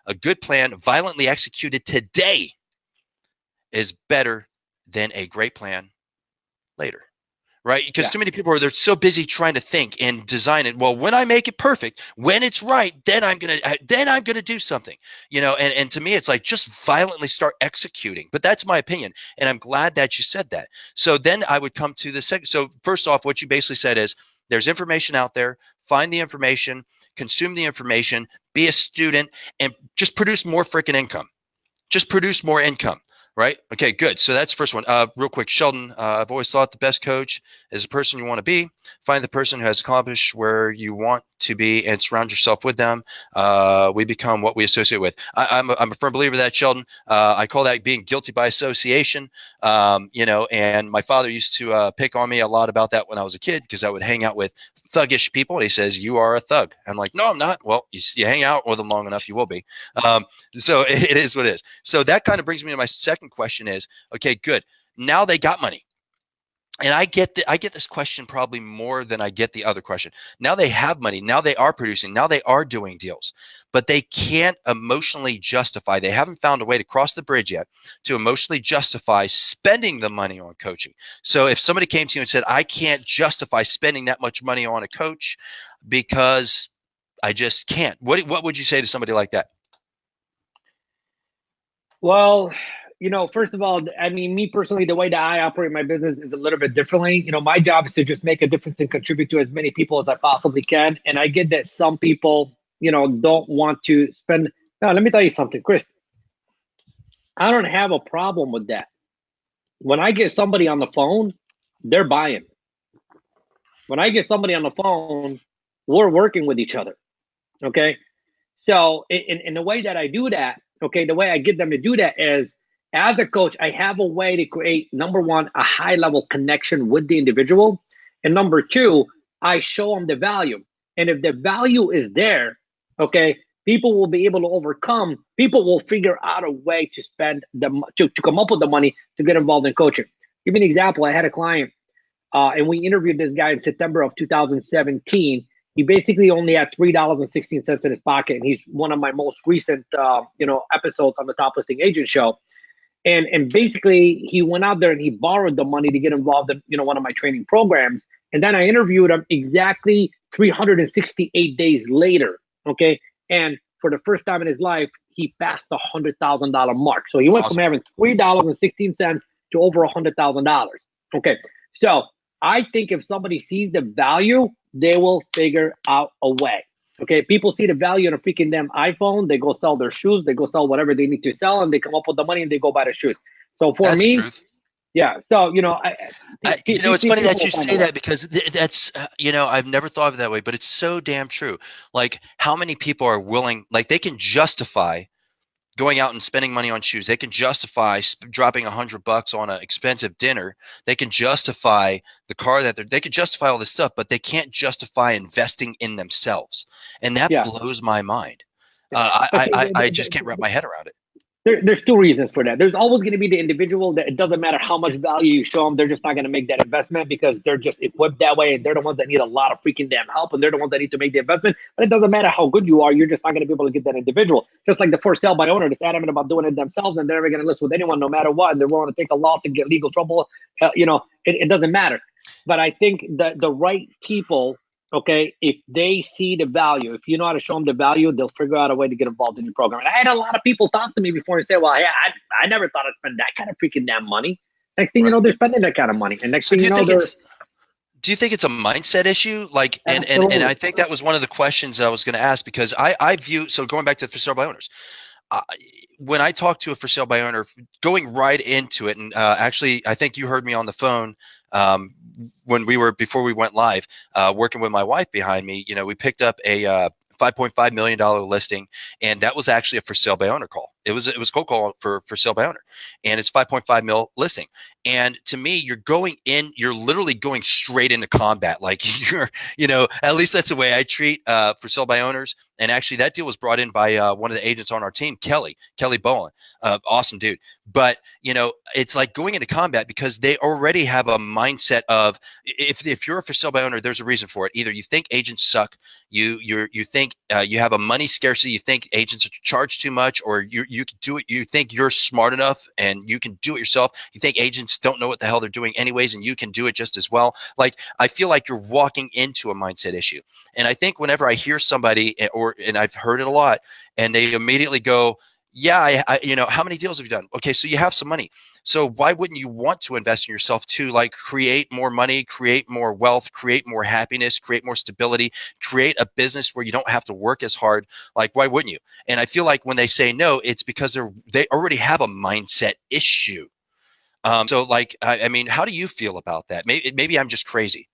A good plan violently executed today is better than a great plan later, right? Because too many people they're so busy trying to think and design it. Well, when I make it perfect, when it's right, then I'm gonna do something, And to me, it's like just violently start executing. But that's my opinion, and I'm glad that you said that. So then I would come to the second. So first off, what you basically said is there's information out there. Find the information. Consume the information, be a student, and just produce more freaking income. Just produce more income, right? Okay, good. So that's the first one. Real quick, Sheldon, I've always thought the best coach is the person you want to be. Find the person who has accomplished where you want to be and surround yourself with them. We become what we associate with. I'm a firm believer of that, Sheldon. I call that being guilty by association. And my father used to pick on me a lot about that when I was a kid because I would hang out with thuggish people, and he says, "You are a thug." I'm like, "No, I'm not." Well, you hang out with them long enough, you will be. So it is what it is. So that kind of brings me to my second question is, okay, good. Now they got money. And I get this question probably more than I get the other question. Now they have money. Now they are producing. Now they are doing deals, but they can't emotionally justify. They haven't found a way to cross the bridge yet to emotionally justify spending the money on coaching. So if somebody came to you and said, "I can't justify spending that much money on a coach because I just can't," what would you say to somebody like that? Well, first of all, I mean, me personally, the way that I operate my business is a little bit differently. My job is to just make a difference and contribute to as many people as I possibly can. And I get that some people, don't want to spend. Now, let me tell you something, Chris. I don't have a problem with that. When I get somebody on the phone, they're buying. When I get somebody on the phone, we're working with each other. Okay. So in the way that I do that, okay, the way I get them to do that is, as a coach, I have a way to create, number one, a high level connection with the individual. And number two, I show them the value. And if the value is there, okay, people will be able to overcome, people will figure out a way to spend to come up with the money to get involved in coaching. Give me an example. I had a client and we interviewed this guy in September of 2017. He basically only had $3.16 in his pocket. And he's one of my most recent, episodes on the Top Listing Agent Show. And basically he went out there and he borrowed the money to get involved in, one of my training programs. And then I interviewed him exactly 368 days later. Okay. And for the first time in his life, he passed the $100,000 mark. So he went from having $3.16 to over $100,000. Okay. So I think if somebody sees the value, they will figure out a way. Okay, people see the value in a freaking damn iPhone. They go sell their shoes. They go sell whatever they need to sell, and they come up with the money and they go buy the shoes. So for me, yeah. So it's funny that you say that because that's I've never thought of it that way, but it's so damn true. Like how many people are willing, like they can justify going out and spending money on shoes. They can justify dropping $100 on an expensive dinner. They can justify the car they can justify all this stuff, but they can't justify investing in themselves. And that blows my mind. I just can't wrap my head around it. There's two reasons for that. There's always going to be the individual that it doesn't matter how much value you show them, they're just not going to make that investment because they're just equipped that way, and they're the ones that need a lot of freaking damn help, and they're the ones that need to make the investment. But it doesn't matter how good you are, you're just not going to be able to get that individual. Just like the for sale by owner that's adamant about doing it themselves, and they're never going to list with anyone no matter what, and they're willing to take a loss and get legal trouble. It doesn't matter. But I think that the right people, okay, if they see the value, if you know how to show them the value, they'll figure out a way to get involved in your program. And I had a lot of people talk to me before and say, well, yeah, I never thought I'd spend that kind of freaking damn money. Next thing you know, they're spending that kind of money. And next thing you know, do you think it's a mindset issue? Like, and I think that was one of the questions that I was going to ask, because I view, so going back to the for sale by owners, when I talk to a for sale by owner, going right into it, and actually, I think you heard me on the phone before we went live, working with my wife behind me. We picked up a $5.5 million listing, and that was actually a for sale by owner call. It was cold call for sale by owner, and it's 5.5 mil listing. And to me, you're literally going straight into combat. Like at least that's the way I treat for sale by owners. And actually that deal was brought in by one of the agents on our team, Kelly Bowen, awesome dude. But it's like going into combat because they already have a mindset of, if you're a for sale by owner, there's a reason for it. Either you think agents suck, you think you have a money scarcity, you think agents are charged too much, or you can do it. You think you're smart enough and you can do it yourself. You think agents don't know what the hell they're doing anyways, and you can do it just as well. Like, I feel like you're walking into a mindset issue. And I think whenever I hear somebody, and I've heard it a lot, and they immediately go, yeah, how many deals have you done? Okay, so you have some money. So why wouldn't you want to invest in yourself to, like, create more money, create more wealth, create more happiness, create more stability, create a business where you don't have to work as hard? Like, why wouldn't you? And I feel like when they say no, it's because they already have a mindset issue. So like, I mean, how do you feel about that? Maybe I'm just crazy.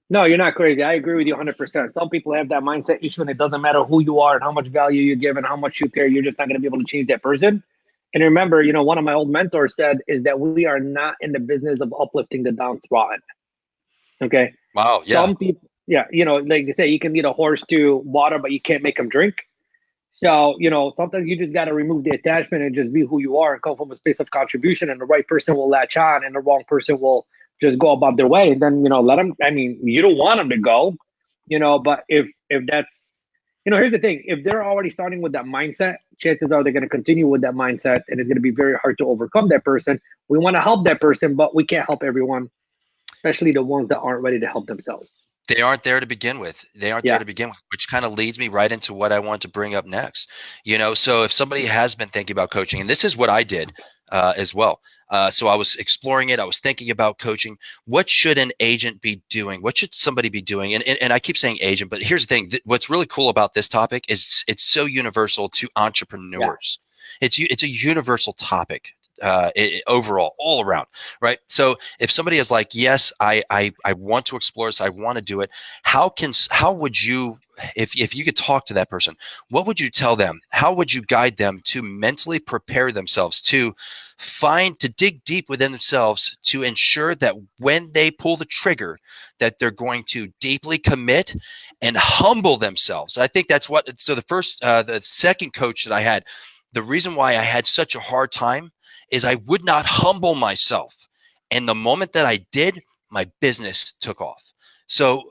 No, you're not crazy. I agree with you 100%. Some people have that mindset issue, and it doesn't matter who you are and how much value you give and how much you care. You're just not going to be able to change that person. And remember, one of my old mentors said is that we are not in the business of uplifting the downtrodden. Okay. Wow. Yeah. Some people, like they say, you can lead a horse to water, but you can't make him drink. So, sometimes you just got to remove the attachment and just be who you are and come from a space of contribution, and the right person will latch on and the wrong person will just go about their way. And then, let them, you don't want them to go, but if that's, here's the thing, if they're already starting with that mindset, chances are they're going to continue with that mindset, and it's going to be very hard to overcome that person. We want to help that person, but we can't help everyone, especially the ones that aren't ready to help themselves. They aren't there to begin with. There to begin with, which kind of leads me right into what I want to bring up next. So if somebody has been thinking about coaching, and this is what I did as well. So I was exploring it. I was thinking about coaching. What should an agent be doing? What should somebody be doing? And I keep saying agent, but here's the thing. What's really cool about this topic is it's so universal to entrepreneurs. Yeah. It's a universal topic. Overall, all around, right? So if somebody is like, yes, I want to explore this, I want to do it, how would you, if you could talk to that person, what would you tell them? How would you guide them to mentally prepare themselves to dig deep within themselves to ensure that when they pull the trigger, that they're going to deeply commit and humble themselves? I think that's what, so the second coach that I had, the reason why I had such a hard time is I would not humble myself. And the moment that I did, my business took off. So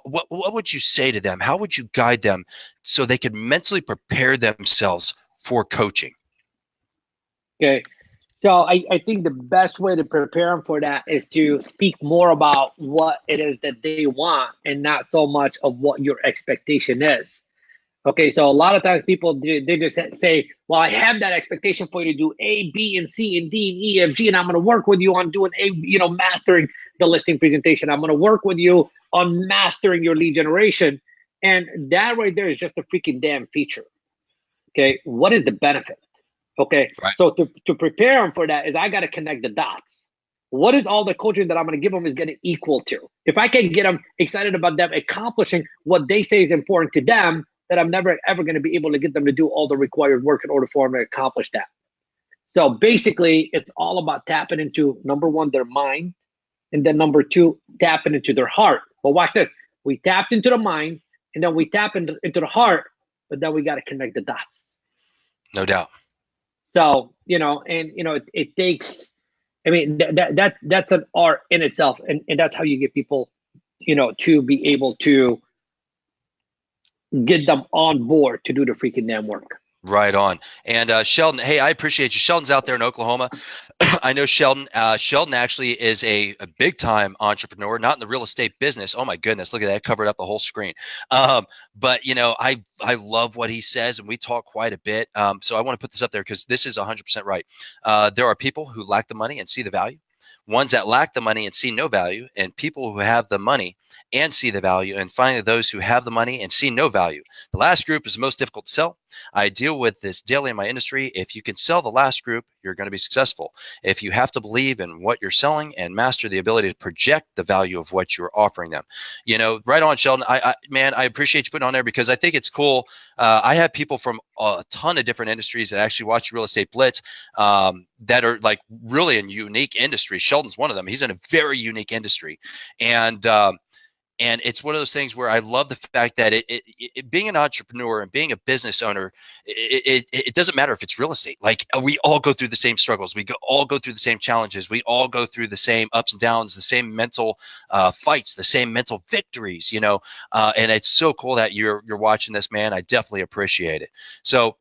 what would you say to them? How would you guide them so they could mentally prepare themselves for coaching? Okay. So I think the best way to prepare them for that is to speak more about what it is that they want and not so much of what your expectation is. Okay, so a lot of times people, they just say, well, I have that expectation for you to do A, B, and C, and D, and E, F, G, and I'm going to work with you on doing mastering the listing presentation. I'm going to work with you on mastering your lead generation. And that right there is just a freaking damn feature. Okay, what is the benefit? Okay, right. So to prepare them for that is I got to connect the dots. What is all the coaching that I'm going to give them is going to equal to? If I can get them excited about them accomplishing what they say is important to them, that I'm never, ever going to be able to get them to do all the required work in order for them to accomplish that. So basically, it's all about tapping into, number one, their mind, and then number two, tapping into their heart. But watch this. We tapped into the mind, and then we tap into the heart, but then we got to connect the dots. No doubt. So, and it takes, I mean, that's an art in itself. And that's how you get people, to be able to get them on board to do the freaking damn work. Right on. And Sheldon, hey, I appreciate you. Sheldon's out there in Oklahoma. I know Sheldon. Sheldon actually is a big time entrepreneur, not in the real estate business. Oh my goodness, look at that, covered up the whole screen. But I love what he says, and we talk quite a bit. So I want to put this up there because this is 100% right. There are people who lack the money and see the value. Ones that lack the money and see no value, and people who have the money and see the value, and finally those who have the money and see no value. The last group is the most difficult to sell. I deal with this daily in my industry. If you can sell the last group, you're going to be successful. If you have to believe in what you're selling and master the ability to project the value of what you're offering them. Right on, Sheldon. I appreciate you putting on there because I think it's cool. I have people from a ton of different industries that actually watch Real Estate Blitz that are like really in unique industries. Sheldon's one of them. He's in a very unique industry. And it's one of those things where I love the fact that it being an entrepreneur and being a business owner, it doesn't matter if it's real estate. Like we all go through the same struggles. All go through the same challenges. We all go through the same ups and downs, the same mental fights, the same mental victories, and it's so cool that you're watching this, man. I definitely appreciate it. So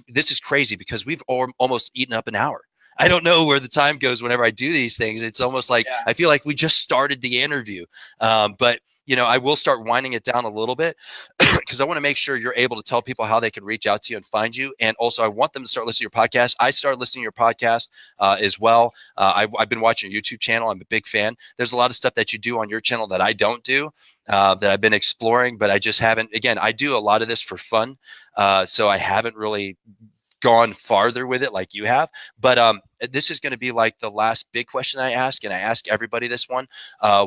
this is crazy because we've almost eaten up an hour. I don't know where the time goes whenever I do these things. It's almost like I feel like we just started the interview. But I will start winding it down a little bit because I want to make sure you're able to tell people how they can reach out to you and find you. And also, I want them to start listening to your podcast. I started listening to your podcast as well. I've been watching your YouTube channel. I'm a big fan. There's a lot of stuff that you do on your channel that I don't do, that I've been exploring, but I just haven't. Again, I do a lot of this for fun, so I haven't really gone farther with it like you have. But this is going to be like the last big question I ask, and I ask everybody this one.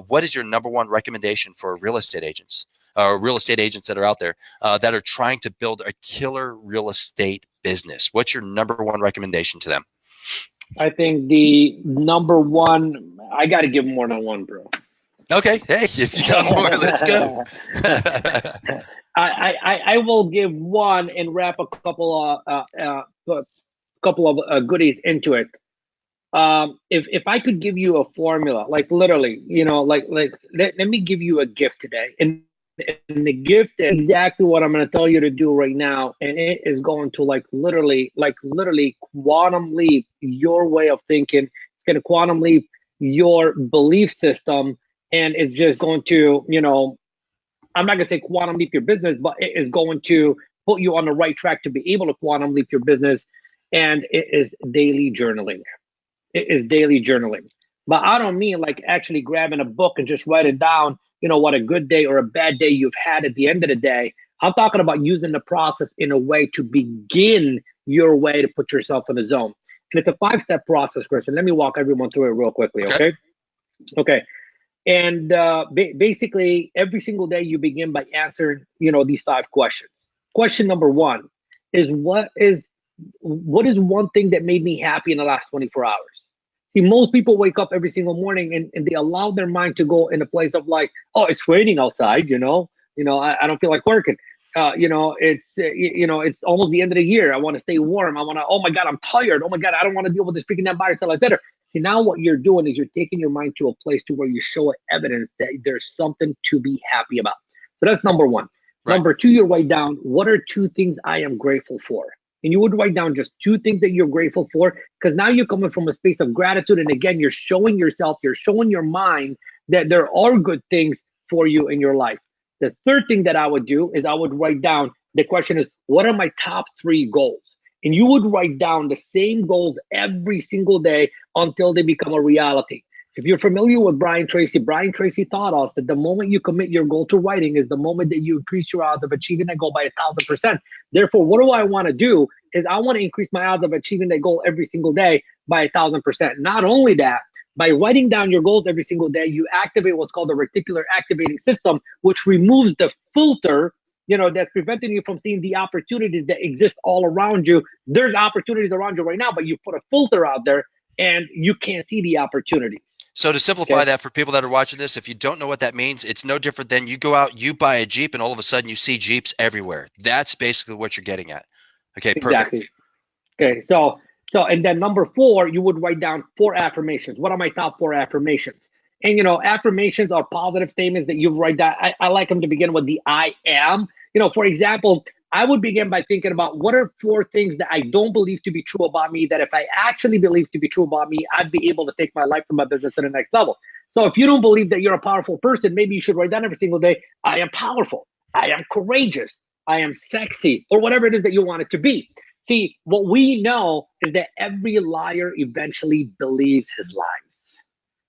What is your number one recommendation for real estate agents that are out there that are trying to build a killer real estate business? What's your number one recommendation to them? I think the number one, I got to give more than one, bro. Okay. Hey, if you got more, let's go. I will give one and wrap a couple of goodies into it. If I could give you a formula, like literally, let me give you a gift today, and the gift is exactly what I'm going to tell you to do right now, and it is going to literally quantum leap your way of thinking. It's going to quantum leap your belief system, and it's just going to, I'm not going to say quantum leap your business, but it is going to put you on the right track to be able to quantum leap your business. And it is daily journaling. It is daily journaling. But I don't mean like actually grabbing a book and just writing down, what a good day or a bad day you've had at the end of the day. I'm talking about using the process in a way to begin your way to put yourself in the zone. And it's a 5-step process, Chris. And let me walk everyone through it real quickly, okay? And basically, every single day you begin by answering, these 5 questions. Question number 1 is what is one thing that made me happy in the last 24 hours? See, most people wake up every single morning and they allow their mind to go in a place of like, oh, it's raining outside, I don't feel like working. It's almost the end of the year. I want to stay warm. Oh my God, I'm tired. Oh my God, I don't want to deal with this freaking damn virus, etc. See, now what you're doing is you're taking your mind to a place to where you show evidence that there's something to be happy about. So that's number 1. Right. Number 2, you write down, what are 2 things I am grateful for? And you would write down just 2 things that you're grateful for, because now you're coming from a space of gratitude. And again, you're showing yourself, you're showing your mind that there are good things for you in your life. The third thing that I would do is I would write down, the question is, what are my top 3 goals? And you would write down the same goals every single day until they become a reality. If you're familiar with Brian Tracy taught us that the moment you commit your goal to writing is the moment that you increase your odds of achieving that goal by 1,000%. Therefore, what do I want to do is I want to increase my odds of achieving that goal every single day by 1,000%. Not only that, by writing down your goals every single day, you activate what's called the reticular activating system, which removes the filter, that's preventing you from seeing the opportunities that exist all around you. There's opportunities around you right now, but you put a filter out there and you can't see the opportunities. So to simplify that for people that are watching this, if you don't know what that means, it's no different than you go out, you buy a Jeep, and all of a sudden you see Jeeps everywhere. That's basically what you're getting at. Okay, perfect. Exactly. Okay, so and then number 4, you would write down 4 affirmations. What are my top 4 affirmations? And affirmations are positive statements that you write down. I like them to begin with the I am. For example, I would begin by thinking about what are 4 things that I don't believe to be true about me, that if I actually believe to be true about me, I'd be able to take my life and my business to the next level. So if you don't believe that you're a powerful person, maybe you should write down every single day, I am powerful, I am courageous, I am sexy, or whatever it is that you want it to be. See, what we know is that every liar eventually believes his lies.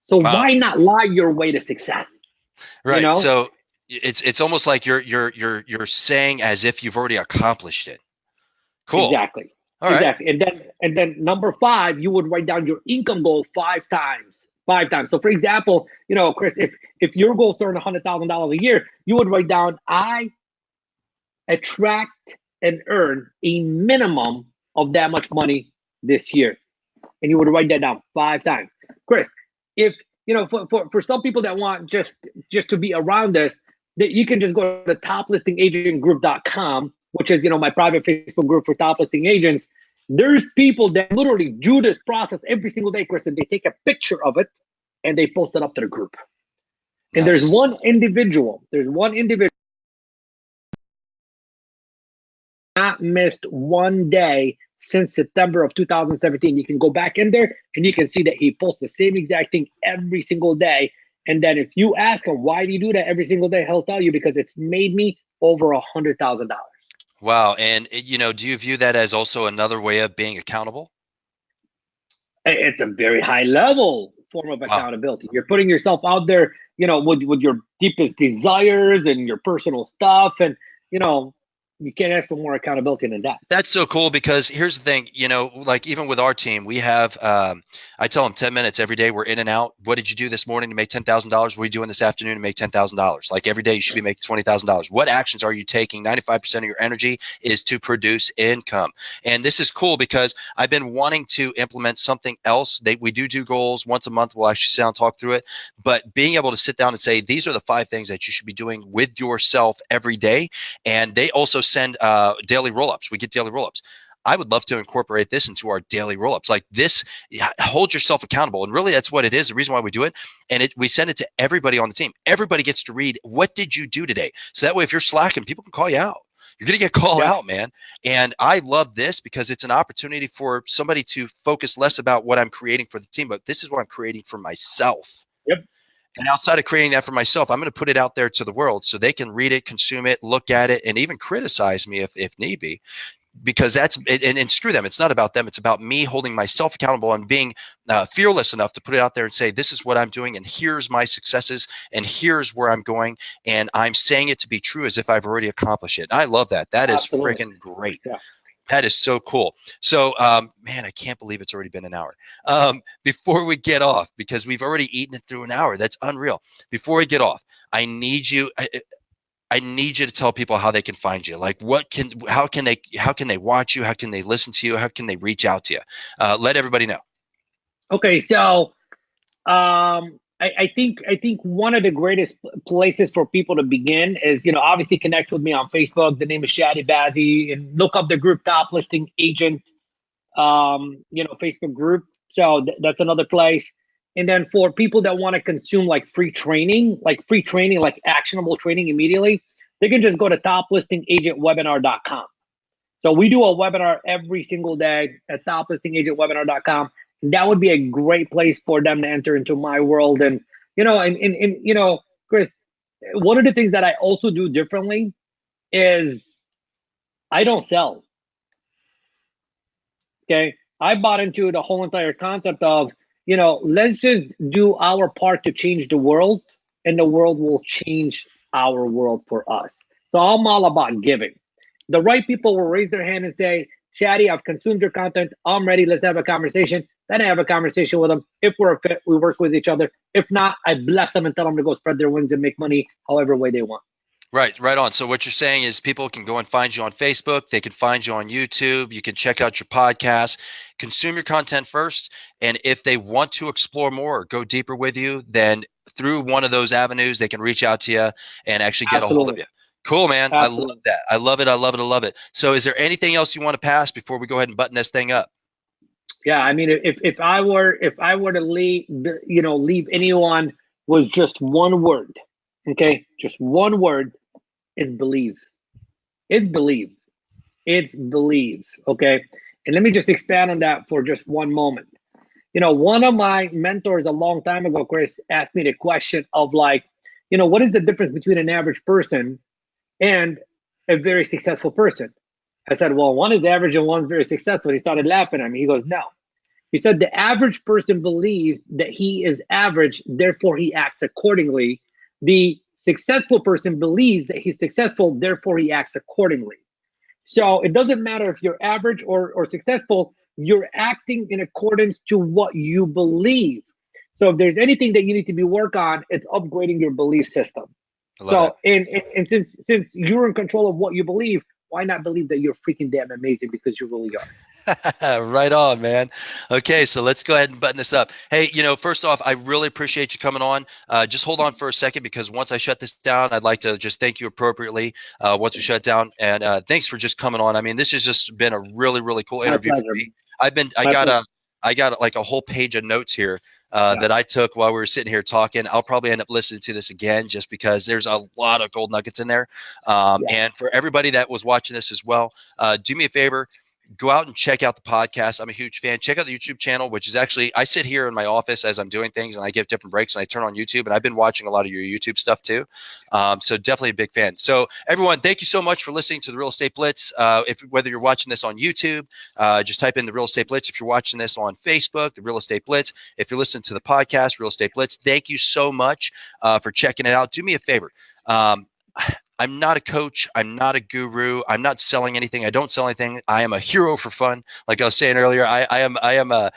So Wow. why not lie your way to success? Right. So it's almost like you're saying as if you've already accomplished it. Cool. Exactly. All right. Exactly. And then number 5, you would write down your income goal 5 times. 5 times. So for example, Chris, if your goal is to earn $100,000 a year, you would write down, I attract and earn a minimum of that much money this year. And you would write that down 5 times. Chris, if for some people that want just to be around this, that you can just go to toplistingagentgroup.com, which is my private Facebook group for top listing agents. There's people that literally do this process every single day, Chris, and they take a picture of it and they post it up to the group. And Nice. there's one individual not missed one day since September of 2017. You can go back in there and you can see that he posts the same exact thing every single day. And then if you ask him, why do you do that every single day? He'll tell you, because it's made me over $100,000. Wow. And do you view that as also another way of being accountable? It's a very high level form of accountability. Wow. You're putting yourself out there, with your deepest desires and your personal stuff. And, you can't ask for more accountability than that. That's so cool, because here's the thing, like even with our team, we have, I tell them 10 minutes every day. We're in and out. What did you do this morning to make $10,000? What are you doing this afternoon to make $10,000? Like every day you should be making $20,000. What actions are you taking? 95% of your energy is to produce income. And this is cool because I've been wanting to implement something else. We do goals once a month. We'll actually sit down and talk through it, but being able to sit down and say, these are the 5 things that you should be doing with yourself every day. And they also send daily roll-ups. We get daily roll-ups. I would love to incorporate this into our daily roll-ups. Like this, hold yourself accountable. And really that's what it is. The reason why we do it. And we send it to everybody on the team. Everybody gets to read, what did you do today? So that way, if you're slacking, people can call you out. You're going to get called out, man. And I love this because it's an opportunity for somebody to focus less about what I'm creating for the team, but this is what I'm creating for myself. Yep. And outside of creating that for myself, I'm going to put it out there to the world so they can read it, consume it, look at it, and even criticize me if need be. Because that's it, and screw them. It's not about them. It's about me holding myself accountable and being fearless enough to put it out there and say, this is what I'm doing, and here's my successes, and here's where I'm going, and I'm saying it to be true as if I've already accomplished it. And I love that. That is freaking great. Yeah. That is so cool. So, man, I can't believe it's already been an hour. Before we get off, because we've already eaten it through an hour. That's unreal. Before we get off, I need you. I need you to tell people how they can find you. Like, how can they watch you? How can they listen to you? How can they reach out to you? Let everybody know. Okay, so I think one of the greatest places for people to begin is, obviously connect with me on Facebook. The name is Chadi Bazzi, and look up the group Top Listing Agent, Facebook group. So that's another place. And then for people that want to consume like free training, like actionable training immediately, they can just go to toplistingagentwebinar.com. So we do a webinar every single day at toplistingagentwebinar.com. That would be a great place for them to enter into my world. And, Chris, one of the things that I also do differently is I don't sell. Okay. I bought into the whole entire concept of, let's just do our part to change the world, and the world will change our world for us. So I'm all about giving. The right people will raise their hand and say, Chadi, I've consumed your content. I'm ready. Let's have a conversation. Then I have a conversation with them. If we're a fit, we work with each other. If not, I bless them and tell them to go spread their wings and make money however way they want. Right on. So what you're saying is people can go and find you on Facebook. They can find you on YouTube. You can check out your podcast, consume your content first. And if they want to explore more or go deeper with you, then through one of those avenues, they can reach out to you and actually get a hold of you. Cool, man. I love Absolutely. that. I love it. I love it. I love it. So is there anything else you want to pass before we go ahead and button this thing up? Yeah, I mean, if I were to leave, leave anyone with just one word, okay, just one word, is believe. It's believe. It's believe. Okay, and let me just expand on that for just one moment. One of my mentors a long time ago, Chris, asked me the question of like, what is the difference between an average person and a very successful person? I said, well, one is average and one's very successful. He started laughing at me. He goes, no. He said the average person believes that he is average, therefore he acts accordingly. The successful person believes that he's successful, therefore he acts accordingly. So it doesn't matter if you're average or successful, you're acting in accordance to what you believe. So if there's anything that you need to be work on, it's upgrading your belief system. I love that. So and since you're in control of what you believe, why not believe that you're freaking damn amazing because you really are? Right on, man. Okay, so let's go ahead and button this up. Hey, first off, I really appreciate you coming on. Just hold on for a second because once I shut this down, I'd like to just thank you appropriately once we shut it down. And thanks for just coming on. I mean, this has just been a really, really cool My interview for pleasure. me. I got like a whole page of notes here that I took while we were sitting here talking. I'll probably end up listening to this again just because there's a lot of gold nuggets in there. And for everybody that was watching this as well, do me a favor. Go out and check out the podcast. I'm a huge fan. Check out the YouTube channel, which is actually, I sit here in my office as I'm doing things and I give different breaks and I turn on YouTube, and I've been watching a lot of your YouTube stuff too. So definitely a big fan. So everyone, thank you so much for listening to the Real Estate Blitz. Whether you're watching this on YouTube, just type in the Real Estate Blitz. If you're watching this on Facebook, the Real Estate Blitz. If you're listening to the podcast, Real Estate Blitz, thank you so much for checking it out. Do me a favor. I'm not a coach. I'm not a guru. I'm not selling anything. I don't sell anything. I am a hero for fun. Like I was saying earlier, I am a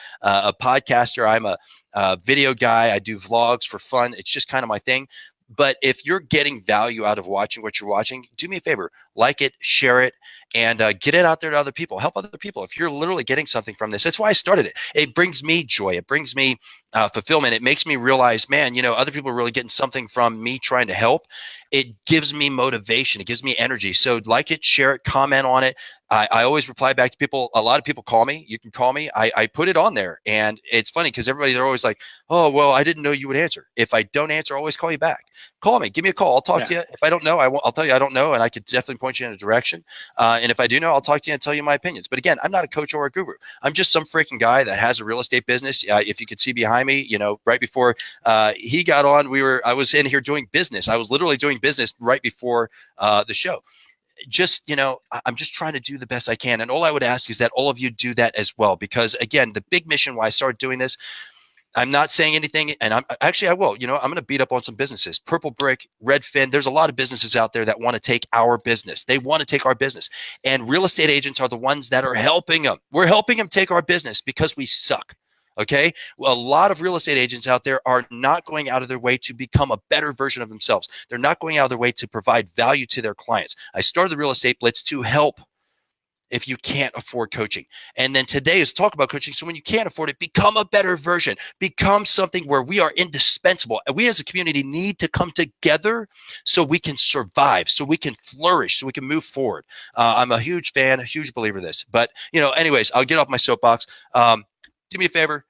podcaster. I'm a video guy. I do vlogs for fun. It's just kind of my thing. But if you're getting value out of watching what you're watching, do me a favor, like it, share it, and get it out there to other people. Help other people. If you're literally getting something from this, that's why I started it. It brings me joy. It brings me fulfillment. It makes me realize, man, other people are really getting something from me trying to help. It gives me motivation. It gives me energy. So like it, share it, comment on it. I always reply back to people. A lot of people call me. You can call me. I put it on there. And it's funny because they're always like, oh, well, I didn't know you would answer. If I don't answer, I'll always call you back. Call me. Give me a call. I'll talk to you. If I don't know, I'll tell you I don't know. And I could definitely point you in a direction. And if I do know, I'll talk to you and tell you my opinions. But again, I'm not a coach or a guru. I'm just some freaking guy that has a real estate business. If you could see behind me, right before he got on, I was in here doing business. I was literally doing business right before the show. I'm just trying to do the best I can. And all I would ask is that all of you do that as well. Because again, the big mission why I started doing this, I'm not saying anything, and I will. I'm going to beat up on some businesses. Purple Brick, Redfin. There's a lot of businesses out there that want to take our business. They want to take our business, and real estate agents are the ones that are helping them. We're helping them take our business because we suck. Okay. Well, a lot of real estate agents out there are not going out of their way to become a better version of themselves. They're not going out of their way to provide value to their clients. I started the Real Estate Blitz to help if you can't afford coaching. And then today is talk about coaching. So when you can't afford it, become a better version, become something where we are indispensable. And we as a community need to come together so we can survive, so we can flourish, so we can move forward. I'm a huge fan, a huge believer of this. But, anyways, I'll get off my soapbox. Do me a favor,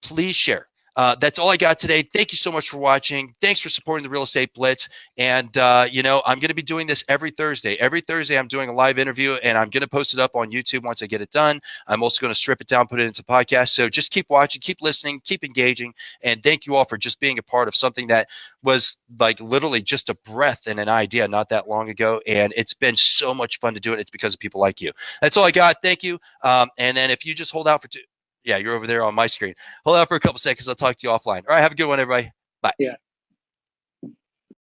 please share. That's all I got today. Thank you so much for watching. Thanks for supporting the Real Estate Blitz. And, I'm going to be doing this every Thursday. Every Thursday, I'm doing a live interview, and I'm going to post it up on YouTube once I get it done. I'm also going to strip it down, put it into podcast. So just keep watching, keep listening, keep engaging. And thank you all for just being a part of something that was like literally just a breath and an idea not that long ago. And it's been so much fun to do it. It's because of people like you. That's all I got. Thank you. And then if you just hold out for yeah, you're over there on my screen. Hold on for a couple seconds. I'll talk to you offline. All right, have a good one, everybody. Bye. Yeah.